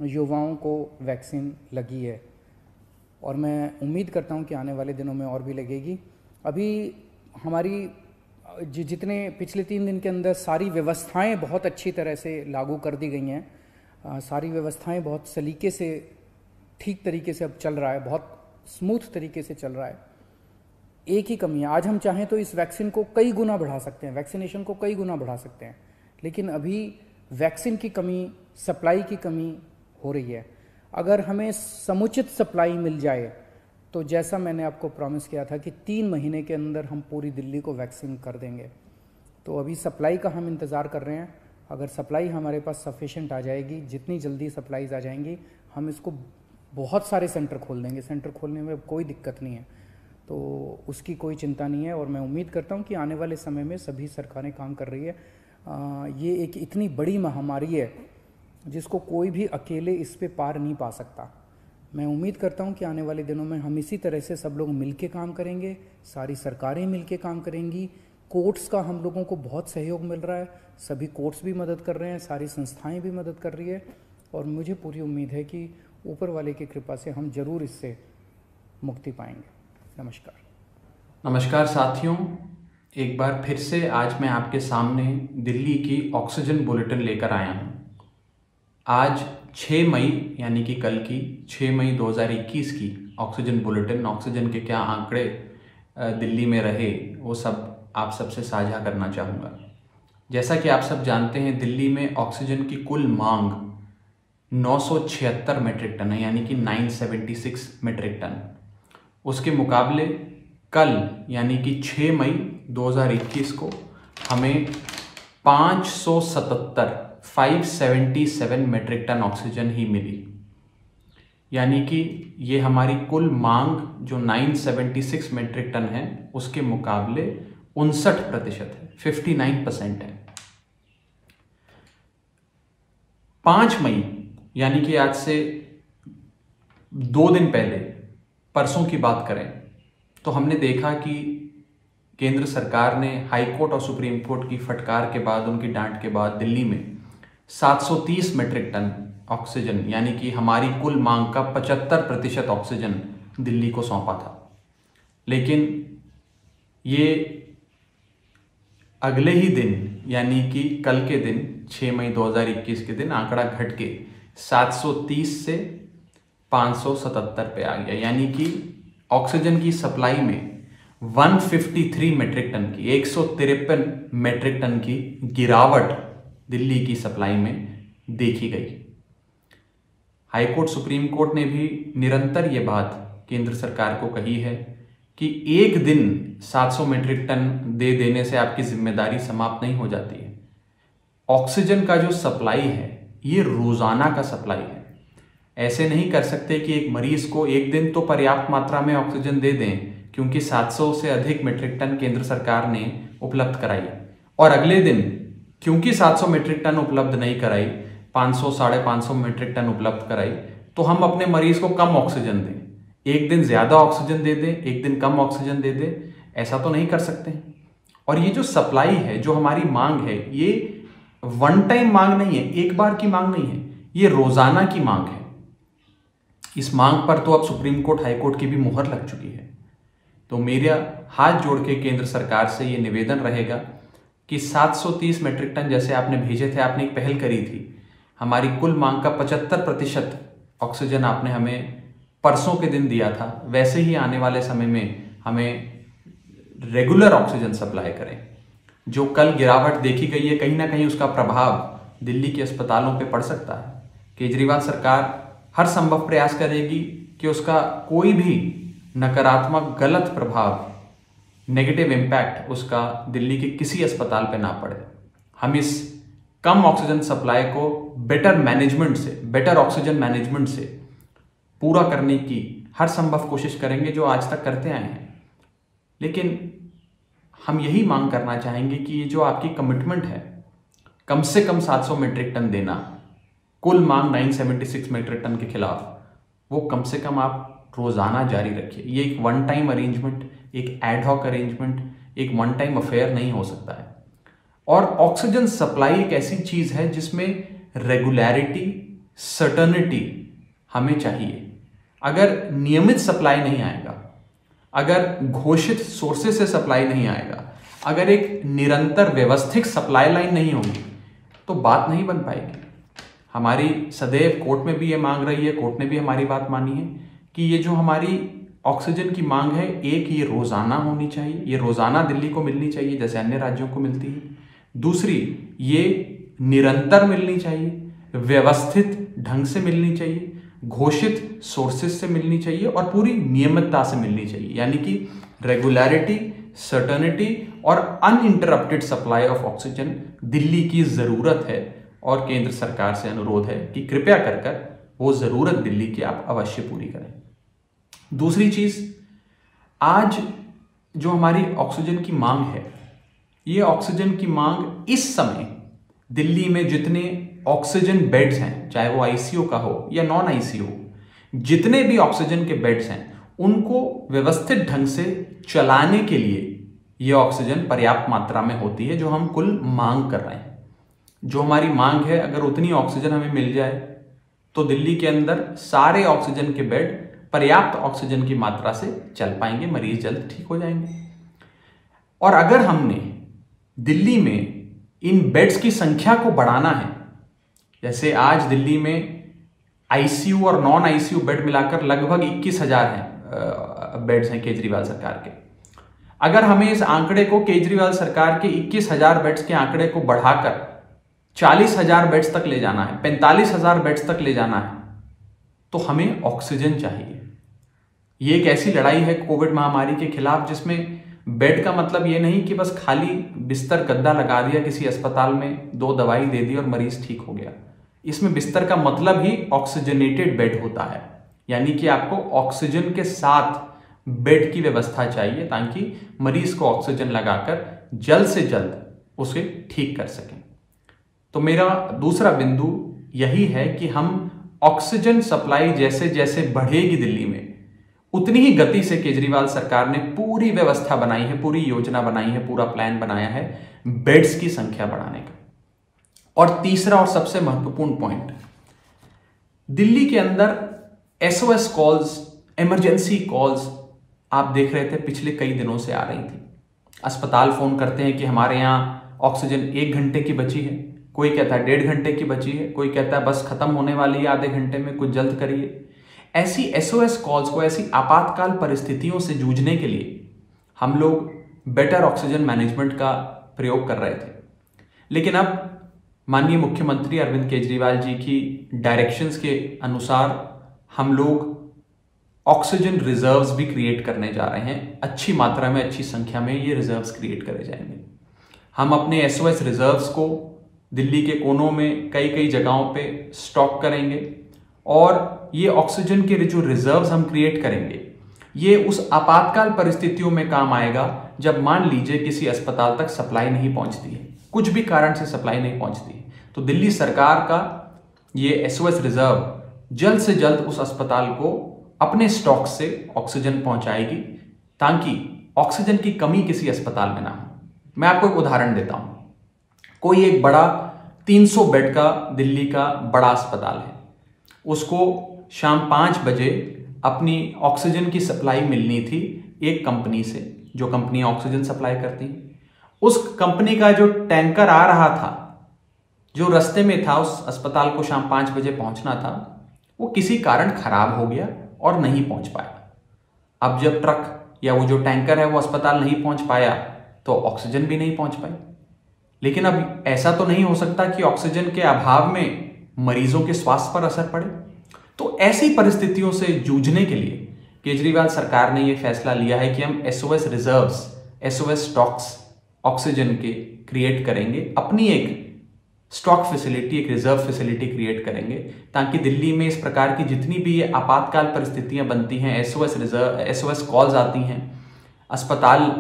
युवाओं को वैक्सीन लगी है और मैं उम्मीद करता हूँ कि आने वाले दिनों में और भी लगेगी। अभी हमारी जितने पिछले 3 दिन के अंदर सारी व्यवस्थाएं बहुत अच्छी तरह से लागू कर दी गई हैं। सारी व्यवस्थाएं बहुत सलीके से, ठीक तरीके से अब चल रहा है, बहुत स्मूथ तरीके से चल रहा है। एक ही कमी है, आज हम चाहें तो इस वैक्सीन को कई गुना बढ़ा सकते हैं, वैक्सीनेशन को कई गुना बढ़ा सकते हैं, लेकिन अभी वैक्सीन की कमी, सप्लाई की कमी हो रही है। अगर हमें समुचित सप्लाई मिल जाए तो जैसा मैंने आपको प्रॉमिस किया था कि 3 महीने के अंदर हम पूरी दिल्ली को वैक्सीन कर देंगे। तो अभी सप्लाई का हम इंतज़ार कर रहे हैं। अगर सप्लाई हमारे पास सफिशेंट आ जाएगी, जितनी जल्दी सप्लाईज आ जाएंगी, हम इसको बहुत सारे सेंटर खोल देंगे। सेंटर खोलने में कोई दिक्कत नहीं है, तो उसकी कोई चिंता नहीं है। और मैं उम्मीद करता हूँ कि आने वाले समय में सभी सरकारें काम कर रही है। ये एक इतनी बड़ी महामारी है जिसको कोई भी अकेले इस पे पार नहीं पा सकता। मैं उम्मीद करता हूं कि आने वाले दिनों में हम इसी तरह से सब लोग मिलके काम करेंगे, सारी सरकारें मिलके काम करेंगी। कोर्ट्स का हम लोगों को बहुत सहयोग मिल रहा है, सभी कोर्ट्स भी मदद कर रहे हैं, सारी संस्थाएं भी मदद कर रही है और मुझे पूरी उम्मीद है कि ऊपर वाले की कृपा से हम जरूर इससे मुक्ति पाएंगे। नमस्कार। नमस्कार साथियों, एक बार फिर से आज मैं आपके सामने दिल्ली की ऑक्सीजन बुलेटिन लेकर आया हूँ। आज 6 मई यानी कि कल की 6 मई 2021 की ऑक्सीजन बुलेटिन, ऑक्सीजन के क्या आंकड़े दिल्ली में रहे, वो सब आप सबसे साझा करना चाहूँगा। जैसा कि आप सब जानते हैं, दिल्ली में ऑक्सीजन की कुल मांग 976 मेट्रिक टन है, यानी कि 976 मेट्रिक टन। उसके मुकाबले कल यानी कि 6 मई 2021 को हमें 577 मेट्रिक टन ऑक्सीजन ही मिली। यानी कि ये हमारी कुल मांग जो 976 मेट्रिक टन है उसके मुकाबले 59% है, 59% है। 5 मई यानी कि आज से 2 दिन पहले, परसों की बात करें तो हमने देखा कि केंद्र सरकार ने हाई कोर्ट और सुप्रीम कोर्ट की फटकार के बाद, उनकी डांट के बाद दिल्ली में 730 मेट्रिक टन ऑक्सीजन यानी कि हमारी कुल मांग का 75% ऑक्सीजन दिल्ली को सौंपा था। लेकिन ये अगले ही दिन यानी कि कल के दिन 6 मई 2021 के दिन आंकड़ा घट के 730 से 577 पे आ गया। यानी कि ऑक्सीजन की सप्लाई में 153 मेट्रिक टन की, 153 मेट्रिक टन की गिरावट दिल्ली की सप्लाई में देखी गई। हाईकोर्ट, सुप्रीम कोर्ट ने भी निरंतर ये बात केंद्र सरकार को कही है कि एक दिन 700 मेट्रिक टन दे देने से आपकी जिम्मेदारी समाप्त नहीं हो जाती है। ऑक्सीजन का जो सप्लाई है ये रोजाना का सप्लाई है। ऐसे नहीं कर सकते कि एक मरीज को एक दिन तो पर्याप्त मात्रा में ऑक्सीजन दे दें क्योंकि 700 से अधिक मेट्रिक टन केंद्र सरकार ने उपलब्ध कराई, और अगले दिन क्योंकि 700 मेट्रिक टन उपलब्ध नहीं कराई, 500 साढ़े 500 मेट्रिक टन उपलब्ध कराई, तो हम अपने मरीज को कम ऑक्सीजन दें। एक दिन ज्यादा ऑक्सीजन दे दें, एक दिन कम ऑक्सीजन दे दें, ऐसा तो नहीं कर सकते। और ये जो सप्लाई है, जो हमारी मांग है, ये वन टाइम मांग नहीं है, एक बार की मांग नहीं है, ये रोजाना की मांग है। इस मांग पर तो अब सुप्रीम कोर्ट, हाई कोर्ट की भी मुहर लग चुकी है। तो मेरा हाथ जोड़ के केंद्र सरकार से ये निवेदन रहेगा कि 730 मेट्रिक टन जैसे आपने भेजे थे, आपने एक पहल करी थी, हमारी कुल मांग का 75% ऑक्सीजन आपने हमें परसों के दिन दिया था, वैसे ही आने वाले समय में हमें रेगुलर ऑक्सीजन सप्लाई करें। जो कल गिरावट देखी गई है, कहीं ना कहीं उसका प्रभाव दिल्ली के अस्पतालों पे पड़ सकता है। केजरीवाल सरकार हर संभव प्रयास करेगी कि उसका कोई भी नकारात्मक गलत प्रभाव, नेगेटिव इम्पैक्ट उसका दिल्ली के किसी अस्पताल पे ना पड़े। हम इस कम ऑक्सीजन सप्लाई को बेटर ऑक्सीजन मैनेजमेंट से पूरा करने की हर संभव कोशिश करेंगे, जो आज तक करते आए हैं। लेकिन हम यही मांग करना चाहेंगे कि ये जो आपकी कमिटमेंट है, कम से कम 700 मीट्रिक टन देना, कुल मांग 976 मीट्रिक टन के खिलाफ, वो कम से कम आप रोजाना जारी रखिए। ये एक वन टाइम अरेंजमेंट, एक एडहॉक अरेंजमेंट, एक वन टाइम अफेयर नहीं हो सकता है। और ऑक्सीजन सप्लाई एक ऐसी चीज है जिसमें रेगुलरिटी, सर्टेनिटी हमें चाहिए। अगर नियमित सप्लाई नहीं आएगा, अगर घोषित सोर्सेस से सप्लाई नहीं आएगा, अगर एक निरंतर व्यवस्थित सप्लाई लाइन नहीं होगी, तो बात नहीं बन पाएगी। हमारी सदैव कोर्ट में भी ये मांग रही है, कोर्ट ने भी हमारी बात मानी है कि ये जो हमारी ऑक्सीजन की मांग है, एक ये रोजाना होनी चाहिए, ये रोजाना दिल्ली को मिलनी चाहिए जैसे अन्य राज्यों को मिलती है। दूसरी, ये निरंतर मिलनी चाहिए, व्यवस्थित ढंग से मिलनी चाहिए, घोषित सोर्सेस से मिलनी चाहिए और पूरी नियमितता से मिलनी चाहिए। यानी कि रेगुलरिटी, सर्टेनिटी और uninterrupted supply of oxygen Delhi की जरूरत है। और केंद्र सरकार से अनुरोध है कि कृपया कर वो जरूरत दिल्ली की आप अवश्य पूरी करें। दूसरी चीज, आज जो हमारी ऑक्सीजन की मांग है, ये ऑक्सीजन की मांग इस समय दिल्ली में जितने ऑक्सीजन बेड्स हैं, चाहे वो आईसीयू का हो या नॉन आईसीयू, जितने भी ऑक्सीजन के बेड्स हैं, उनको व्यवस्थित ढंग से चलाने के लिए ये ऑक्सीजन पर्याप्त मात्रा में होती है जो हम कुल मांग कर रहे हैं। जो हमारी मांग है, अगर उतनी ऑक्सीजन हमें मिल जाए तो दिल्ली के अंदर सारे ऑक्सीजन के बेड पर्याप्त ऑक्सीजन की मात्रा से चल पाएंगे, मरीज जल्द ठीक हो जाएंगे। और अगर हमने दिल्ली में इन बेड्स की संख्या को बढ़ाना है, जैसे आज दिल्ली में आईसीयू और नॉन आईसीयू बेड मिलाकर लगभग 21,000 हैं, बेड्स हैं केजरीवाल सरकार के। अगर हमें इस आंकड़े को, केजरीवाल सरकार के 21,000 बेड्स के आंकड़े को बढ़ाकर 40,000 बेड्स तक ले जाना है, 45,000 बेड्स तक ले जाना है, तो हमें ऑक्सीजन चाहिए। ये एक ऐसी लड़ाई है कोविड महामारी के खिलाफ जिसमें बेड का मतलब ये नहीं कि बस खाली बिस्तर गद्दा लगा दिया किसी अस्पताल में, 2 दवाई दे दी और मरीज ठीक हो गया। इसमें बिस्तर का मतलब ही ऑक्सीजनेटेड बेड होता है, यानी कि आपको ऑक्सीजन के साथ बेड की व्यवस्था चाहिए ताकि मरीज को ऑक्सीजन लगाकर जल्द से जल्द उसे ठीक कर सकें। तो मेरा दूसरा बिंदु यही है कि हम ऑक्सीजन सप्लाई जैसे जैसे बढ़ेगी दिल्ली में, उतनी ही गति से केजरीवाल सरकार ने पूरी व्यवस्था बनाई है, पूरी योजना बनाई है, पूरा प्लान बनाया है बेड्स की संख्या बढ़ाने का। और तीसरा और सबसे महत्वपूर्ण पॉइंट, दिल्ली के अंदर एसओएस कॉल्स, इमरजेंसी कॉल्स आप देख रहे थे पिछले कई दिनों से आ रही थी। अस्पताल फोन करते हैं कि हमारे यहां ऑक्सीजन 1 घंटे की बची है, कोई कहता है 1.5 घंटे की बची है, कोई कहता है बस खत्म होने वाली है आधे घंटे में, कुछ जल्द करिए। ऐसी एसओएस कॉल्स को, ऐसी आपातकाल परिस्थितियों से जूझने के लिए हम लोग बेटर ऑक्सीजन मैनेजमेंट का प्रयोग कर रहे थे। लेकिन अब माननीय मुख्यमंत्री अरविंद केजरीवाल जी की डायरेक्शंस के अनुसार हम लोग ऑक्सीजन रिजर्व्स भी क्रिएट करने जा रहे हैं। अच्छी मात्रा में, अच्छी संख्या में ये रिजर्व्स क्रिएट करे जाएंगे। हम अपने एसओएस रिजर्व्स को दिल्ली के कोनों में कई कई जगहों पे स्टॉक करेंगे और ये ऑक्सीजन के जो रिजर्व्स हम क्रिएट करेंगे, ये उस आपातकाल परिस्थितियों में काम आएगा जब मान लीजिए किसी अस्पताल तक सप्लाई नहीं पहुंचती है, कुछ भी कारण से सप्लाई नहीं पहुंचती है, तो दिल्ली सरकार का ये एसओएस रिजर्व जल्द से जल्द उस अस्पताल को अपने स्टॉक से ऑक्सीजन पहुंचाएगी ताकि ऑक्सीजन की कमी किसी अस्पताल में ना हो। मैं आपको एक उदाहरण देता हूं। कोई एक बड़ा 300 बेड का दिल्ली का बड़ा अस्पताल है, उसको शाम 5 बजे अपनी ऑक्सीजन की सप्लाई मिलनी थी एक कंपनी से, जो कंपनी ऑक्सीजन सप्लाई करती है। उस कंपनी का जो टैंकर आ रहा था, जो रास्ते में था, उस अस्पताल को शाम 5 बजे पहुंचना था, वो किसी कारण खराब हो गया और नहीं पहुंच पाया। अब जब ट्रक या वो जो टैंकर है वो अस्पताल नहीं पहुंच पाया तो ऑक्सीजन भी नहीं पहुंच पाई। लेकिन अब ऐसा तो नहीं हो सकता कि ऑक्सीजन के अभाव में मरीजों के स्वास्थ्य पर असर पड़े। तो ऐसी परिस्थितियों से जूझने के लिए केजरीवाल सरकार ने यह फैसला लिया है कि हम SOS reserves, SOS stocks oxygen के क्रिएट करेंगे, अपनी एक स्टॉक फैसिलिटी, एक रिजर्व फैसिलिटी क्रिएट करेंगे, ताकि दिल्ली में इस प्रकार की जितनी भी आपातकाल परिस्थितियां बनती हैं, एसओएस रिजर्व, एसओएस कॉल्स आती हैं, अस्पताल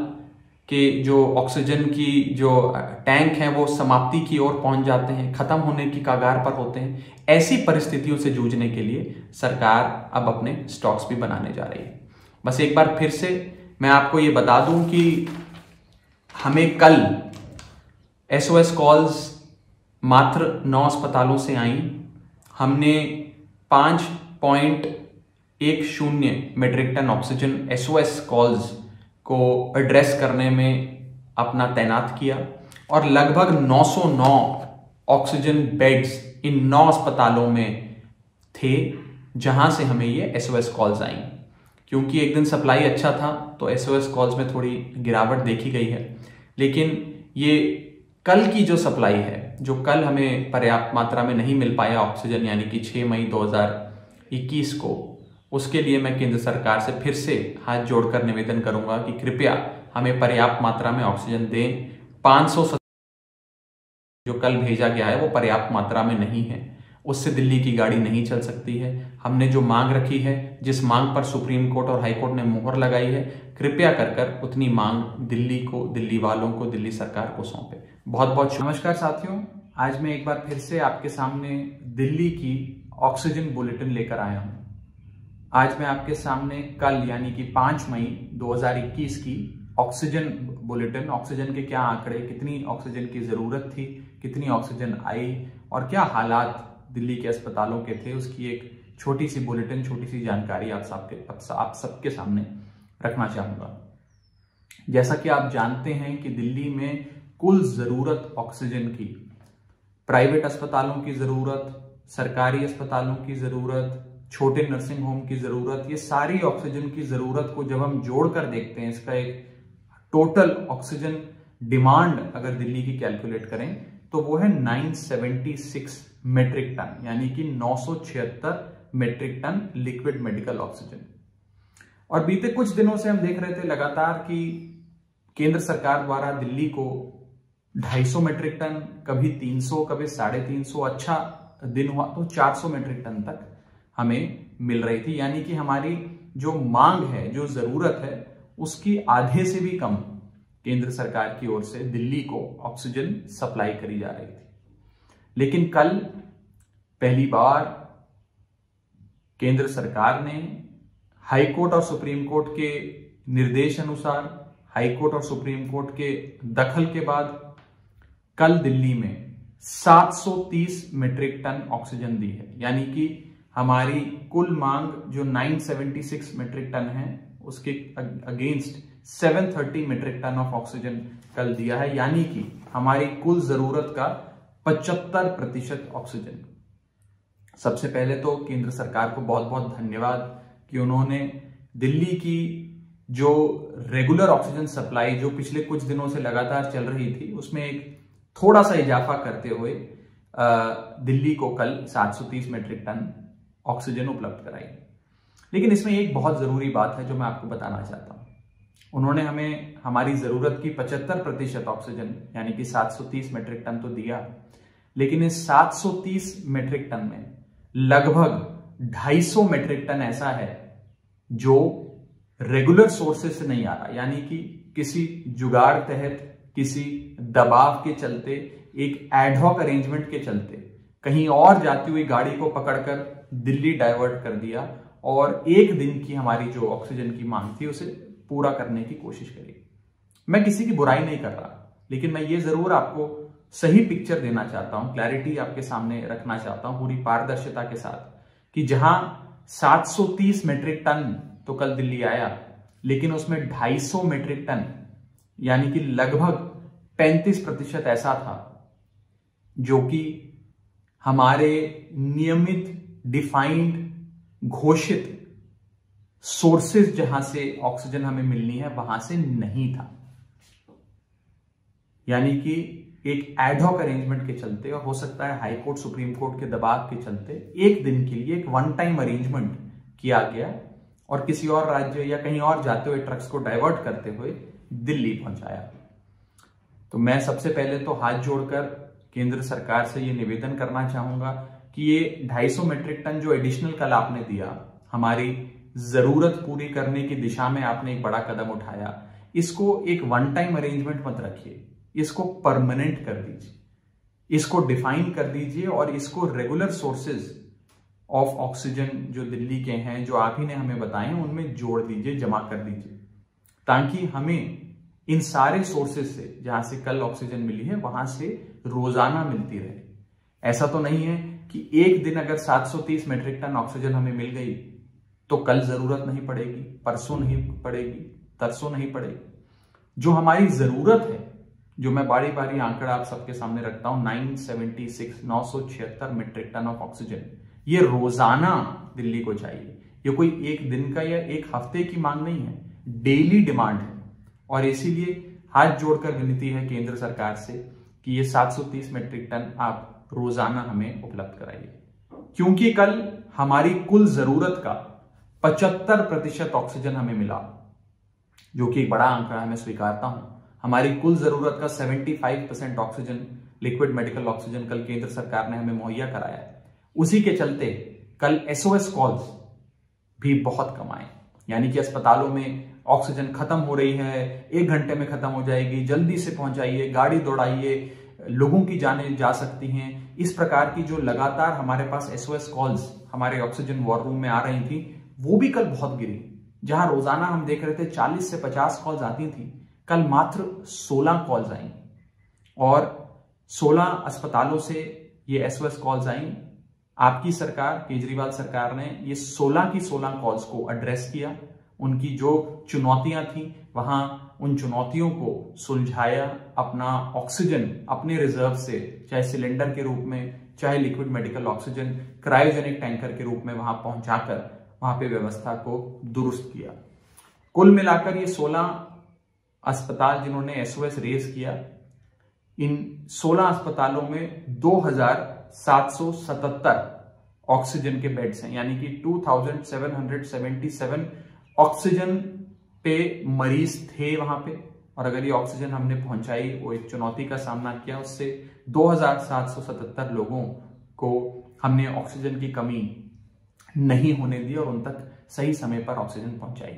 के जो ऑक्सीजन की जो टैंक हैं वो समाप्ति की ओर पहुंच जाते हैं, खत्म होने की कगार पर होते हैं, ऐसी परिस्थितियों से जूझने के लिए सरकार अब अपने स्टॉक्स भी बनाने जा रही है। बस एक बार फिर से मैं आपको ये बता दूं कि हमें कल एसओएस कॉल्स मात्र 9 अस्पतालों से आई। हमने 5.10 metric ton oxygen SOS calls को एड्रेस करने में अपना तैनात किया और लगभग 909 ऑक्सीजन बेड्स इन 9 अस्पतालों में थे जहां से हमें ये एसओएस कॉल्स आई। क्योंकि एक दिन सप्लाई अच्छा था तो एसओएस कॉल्स में थोड़ी गिरावट देखी गई है, लेकिन ये कल की जो सप्लाई है, जो कल हमें पर्याप्त मात्रा में नहीं मिल पाया ऑक्सीजन, यानी कि 6 मई 2021 को, उसके लिए मैं केंद्र सरकार से फिर से हाथ जोड़कर निवेदन करूंगा कि कृपया हमें पर्याप्त मात्रा में ऑक्सीजन दें। 500 जो कल भेजा गया है वो पर्याप्त मात्रा में नहीं है, उससे दिल्ली की गाड़ी नहीं चल सकती है। हमने जो मांग रखी है, जिस मांग पर सुप्रीम कोर्ट और हाई कोर्ट ने मुहर लगाई है, कृपया कर उतनी मांग दिल्ली को, दिल्ली वालों को, दिल्ली सरकार को सौंपे। बहुत बहुत नमस्कार साथियों, आज मैं एक बार फिर से आपके सामने दिल्ली की ऑक्सीजन बुलेटिन लेकर आया हूं। आज मैं आपके सामने कल यानी कि 5 मई 2021 की ऑक्सीजन बुलेटिन, ऑक्सीजन के क्या आंकड़े, कितनी ऑक्सीजन की जरूरत थी, कितनी ऑक्सीजन आई और क्या हालात दिल्ली के अस्पतालों के थे, उसकी एक छोटी सी बुलेटिन, छोटी सी जानकारी आप सबके सामने रखना चाहूंगा। जैसा कि आप जानते हैं कि दिल्ली में कुल जरूरत ऑक्सीजन की, प्राइवेट अस्पतालों की जरूरत, सरकारी अस्पतालों की जरूरत, छोटे नर्सिंग होम की जरूरत, ये सारी ऑक्सीजन की जरूरत को जब हम जोड़कर देखते हैं, इसका एक टोटल ऑक्सीजन डिमांड अगर दिल्ली की कैलकुलेट करें तो वो है 976 मेट्रिक टन, यानी कि 976 metric ton liquid medical oxygen. और बीते कुछ दिनों से हम देख रहे थे लगातार कि केंद्र सरकार द्वारा दिल्ली को 250 मेट्रिक टन, कभी 300, कभी 350, अच्छा दिन हुआ तो 400 मेट्रिक टन तक हमें मिल रही थी, यानी कि हमारी जो मांग है, जो जरूरत है, उसकी आधे से भी कम केंद्र सरकार की ओर से दिल्ली को ऑक्सीजन सप्लाई करी जा रही थी। लेकिन कल पहली बार केंद्र सरकार ने हाई कोर्ट और सुप्रीम कोर्ट के निर्देश अनुसार, हाई कोर्ट और सुप्रीम कोर्ट के दखल के बाद कल दिल्ली में 730 मीट्रिक टन ऑक्सीजन दी है, यानी कि हमारी कुल मांग जो 976 मीट्रिक टन है उसके against 730 metric ton of oxygen कल दिया है, यानी कि हमारी कुल जरूरत का 75% ऑक्सीजन। सबसे पहले तो केंद्र सरकार को बहुत बहुत धन्यवाद कि उन्होंने दिल्ली की जो रेगुलर ऑक्सीजन सप्लाई जो पिछले कुछ दिनों से लगातार चल रही थी, उसमें एक थोड़ा सा इजाफा करते हुए दिल्ली को कल 730 मीट्रिक टन ऑक्सीजन उपलब्ध कराई। लेकिन इसमें एक बहुत जरूरी बात है जो मैं आपको बताना चाहता हूं। उन्होंने हमें हमारी जरूरत की 75% ऑक्सीजन यानी कि 730 मीट्रिक टन तो दिया, लेकिन इस 730 मीट्रिक टन में लगभग 250 मीट्रिक टन ऐसा है जो रेगुलर सोर्सेज से नहीं आ रहा, यानी कि किसी जुगाड़ तहत, किसी दबाव के चलते, एक एडहॉक अरेंजमेंट के चलते कहीं और जाती हुई गाड़ी को पकड़कर दिल्ली डाइवर्ट कर दिया और एक दिन की हमारी जो ऑक्सीजन की मांग थी उसे पूरा करने की कोशिश करी। मैं किसी की बुराई नहीं कर रहा, लेकिन मैं ये जरूर आपको सही पिक्चर देना चाहता हूं, क्लैरिटी आपके सामने रखना चाहता हूं पूरी पारदर्शिता के साथ, कि जहां 730 मीट्रिक टन तो कल दिल्ली आया, लेकिन उसमें 250 मीट्रिक टन यानी कि लगभग 35% ऐसा था जो कि हमारे नियमित, डिफाइंड, घोषित सोर्सेज जहां से ऑक्सीजन हमें मिलनी है वहां से नहीं था। यानी कि एक एडहॉक अरेंजमेंट के चलते, और हो सकता है हाई कोर्ट सुप्रीम कोर्ट के दबाव के चलते, एक दिन के लिए एक वन टाइम अरेंजमेंट किया गया और किसी और राज्य या कहीं और जाते हुए ट्रक्स को डाइवर्ट करते हुए दिल्ली पहुंचाया। तो मैं सबसे पहले तो हाथ जोड़कर केंद्र सरकार से ये निवेदन करना चाहूंगा कि ये 250 मीट्रिक टन जो एडिशनल कल आपने दिया, हमारी जरूरत पूरी करने की दिशा में आपने एक बड़ा कदम उठाया, इसको एक वन टाइम अरेंजमेंट मत रखिए, इसको परमानेंट कर दीजिए, इसको डिफाइन कर दीजिए और इसको रेगुलर सोर्सेज ऑफ ऑक्सीजन जो दिल्ली के हैं, जो आप ही ने हमें बताए हैं, उनमें जोड़ दीजिए, जमा कर दीजिए, ताकि हमें इन सारे सोर्सेज से जहां से कल ऑक्सीजन मिली है वहां से रोजाना मिलती रहे। ऐसा तो नहीं है कि एक दिन अगर 730 मीट्रिक टन ऑक्सीजन हमें मिल गई तो कल जरूरत नहीं पड़ेगी, परसों नहीं पड़ेगी, तरसों नहीं पड़ेगी। जो हमारी जरूरत है, जो मैं बारी बारी आंकड़ा आप सबके सामने रखता हूं, 976 मीट्रिक टन ऑफ ऑक्सीजन, ये रोजाना दिल्ली को चाहिए। ये कोई एक दिन का या एक हफ्ते की मांग नहीं है, डेली डिमांड है। और इसीलिए हाथ जोड़कर विनती है केंद्र सरकार से कि ये 730 मीट्रिक टन आप रोजाना हमें उपलब्ध कराइए, क्योंकि कल हमारी कुल जरूरत का 75% ऑक्सीजन हमें मिला, जो कि एक बड़ा आंकड़ा है, मैं स्वीकारता हूं। हमारी कुल जरूरत का 75% ऑक्सीजन, लिक्विड मेडिकल ऑक्सीजन कल केंद्र सरकार ने हमें मुहैया कराया है। उसी के चलते कल SOS कॉल्स भी बहुत कम आए, यानी कि अस्पतालों में ऑक्सीजन खत्म हो रही है, 1 घंटे में खत्म हो जाएगी, जल्दी से पहुंचाइए, गाड़ी दौड़ाइए, लोगों की जानें जा सकती हैं। इस प्रकार की जो लगातार हमारे पास SOS कॉल्स हमारे ऑक्सीजन वॉर रूम में आ रही थी, वो भी कल बहुत गिरी। जहां रोजाना हम देख रहे थे 40 से 50 कॉल्स आती थी, कल मात्र 16 कॉल्स आई और 16 अस्पतालों से ये SOS कॉल्स आई। आपकी सरकार, केजरीवाल सरकार ने ये 16 की 16 कॉल्स को एड्रेस किया, उनकी जो चुनौतियां थी वहां उन चुनौतियों को सुलझाया, अपना ऑक्सीजन अपने रिजर्व से, चाहे सिलेंडर के रूप में, चाहे liquid medical oxygen cryogenic tanker के रूप में वहां पहुंचाकर वहां पे व्यवस्था को दुरुस्त किया। कुल मिलाकर ये 16 अस्पताल जिन्होंने SOS रेज किया, इन 16 अस्पतालों में 2777 ऑक्सीजन के बेड्स हैं, यानी कि 2777 ऑक्सीजन पे मरीज थे वहां पे। और अगर ये ऑक्सीजन हमने पहुंचाई, वो एक चुनौती का सामना किया, उससे 2777 लोगों को हमने ऑक्सीजन की कमी नहीं होने दी और उन तक सही समय पर ऑक्सीजन पहुंचाई।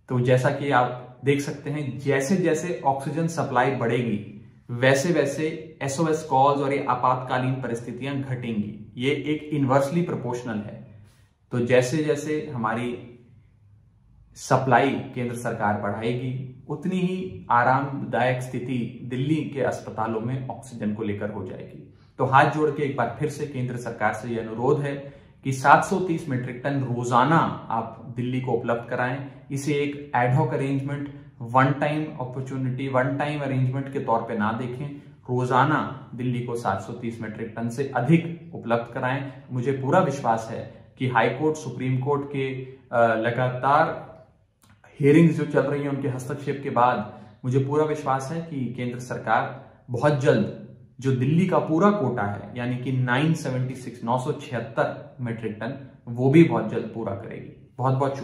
तो जैसा कि आप देख सकते हैं, जैसे जैसे ऑक्सीजन सप्लाई बढ़ेगी वैसे वैसे SOS कॉल्स और ये आपातकालीन परिस्थितियां घटेंगी। ये एक इनवर्सली प्रोपोर्शनल है। तो जैसे जैसे हमारी सप्लाई केंद्र सरकार बढ़ाएगी, उतनी ही आरामदायक स्थिति दिल्ली के अस्पतालों में ऑक्सीजन को लेकर हो जाएगी। तो हाथ जोड़ के एक बार फिर से केंद्र सरकार से यह अनुरोध है कि 730 मीट्रिक टन रोजाना आप दिल्ली को उपलब्ध कराएं। इसे एक ad hoc arrangement, one time opportunity, one time arrangement के तौर पे ना देखें। रोजाना दिल्ली को 730 मीट्रिक टन से अधिक उपलब्ध कराएं। मुझे पूरा विश्वास है कि हाई कोर्ट, सुप्रीम कोर्ट के लगातार हियरिंग्स जो चल रही हैं, उनके हस्तक्षेप के बाद मुझे पूरा विश्वास है कि केंद्र सरकार बहुत जल्द जो दिल्ली का पूरा कोटा है, यानी कि 976 मीट्रिक टन, वो भी बहुत जल्द पूरा करेगी। बहुत बहुत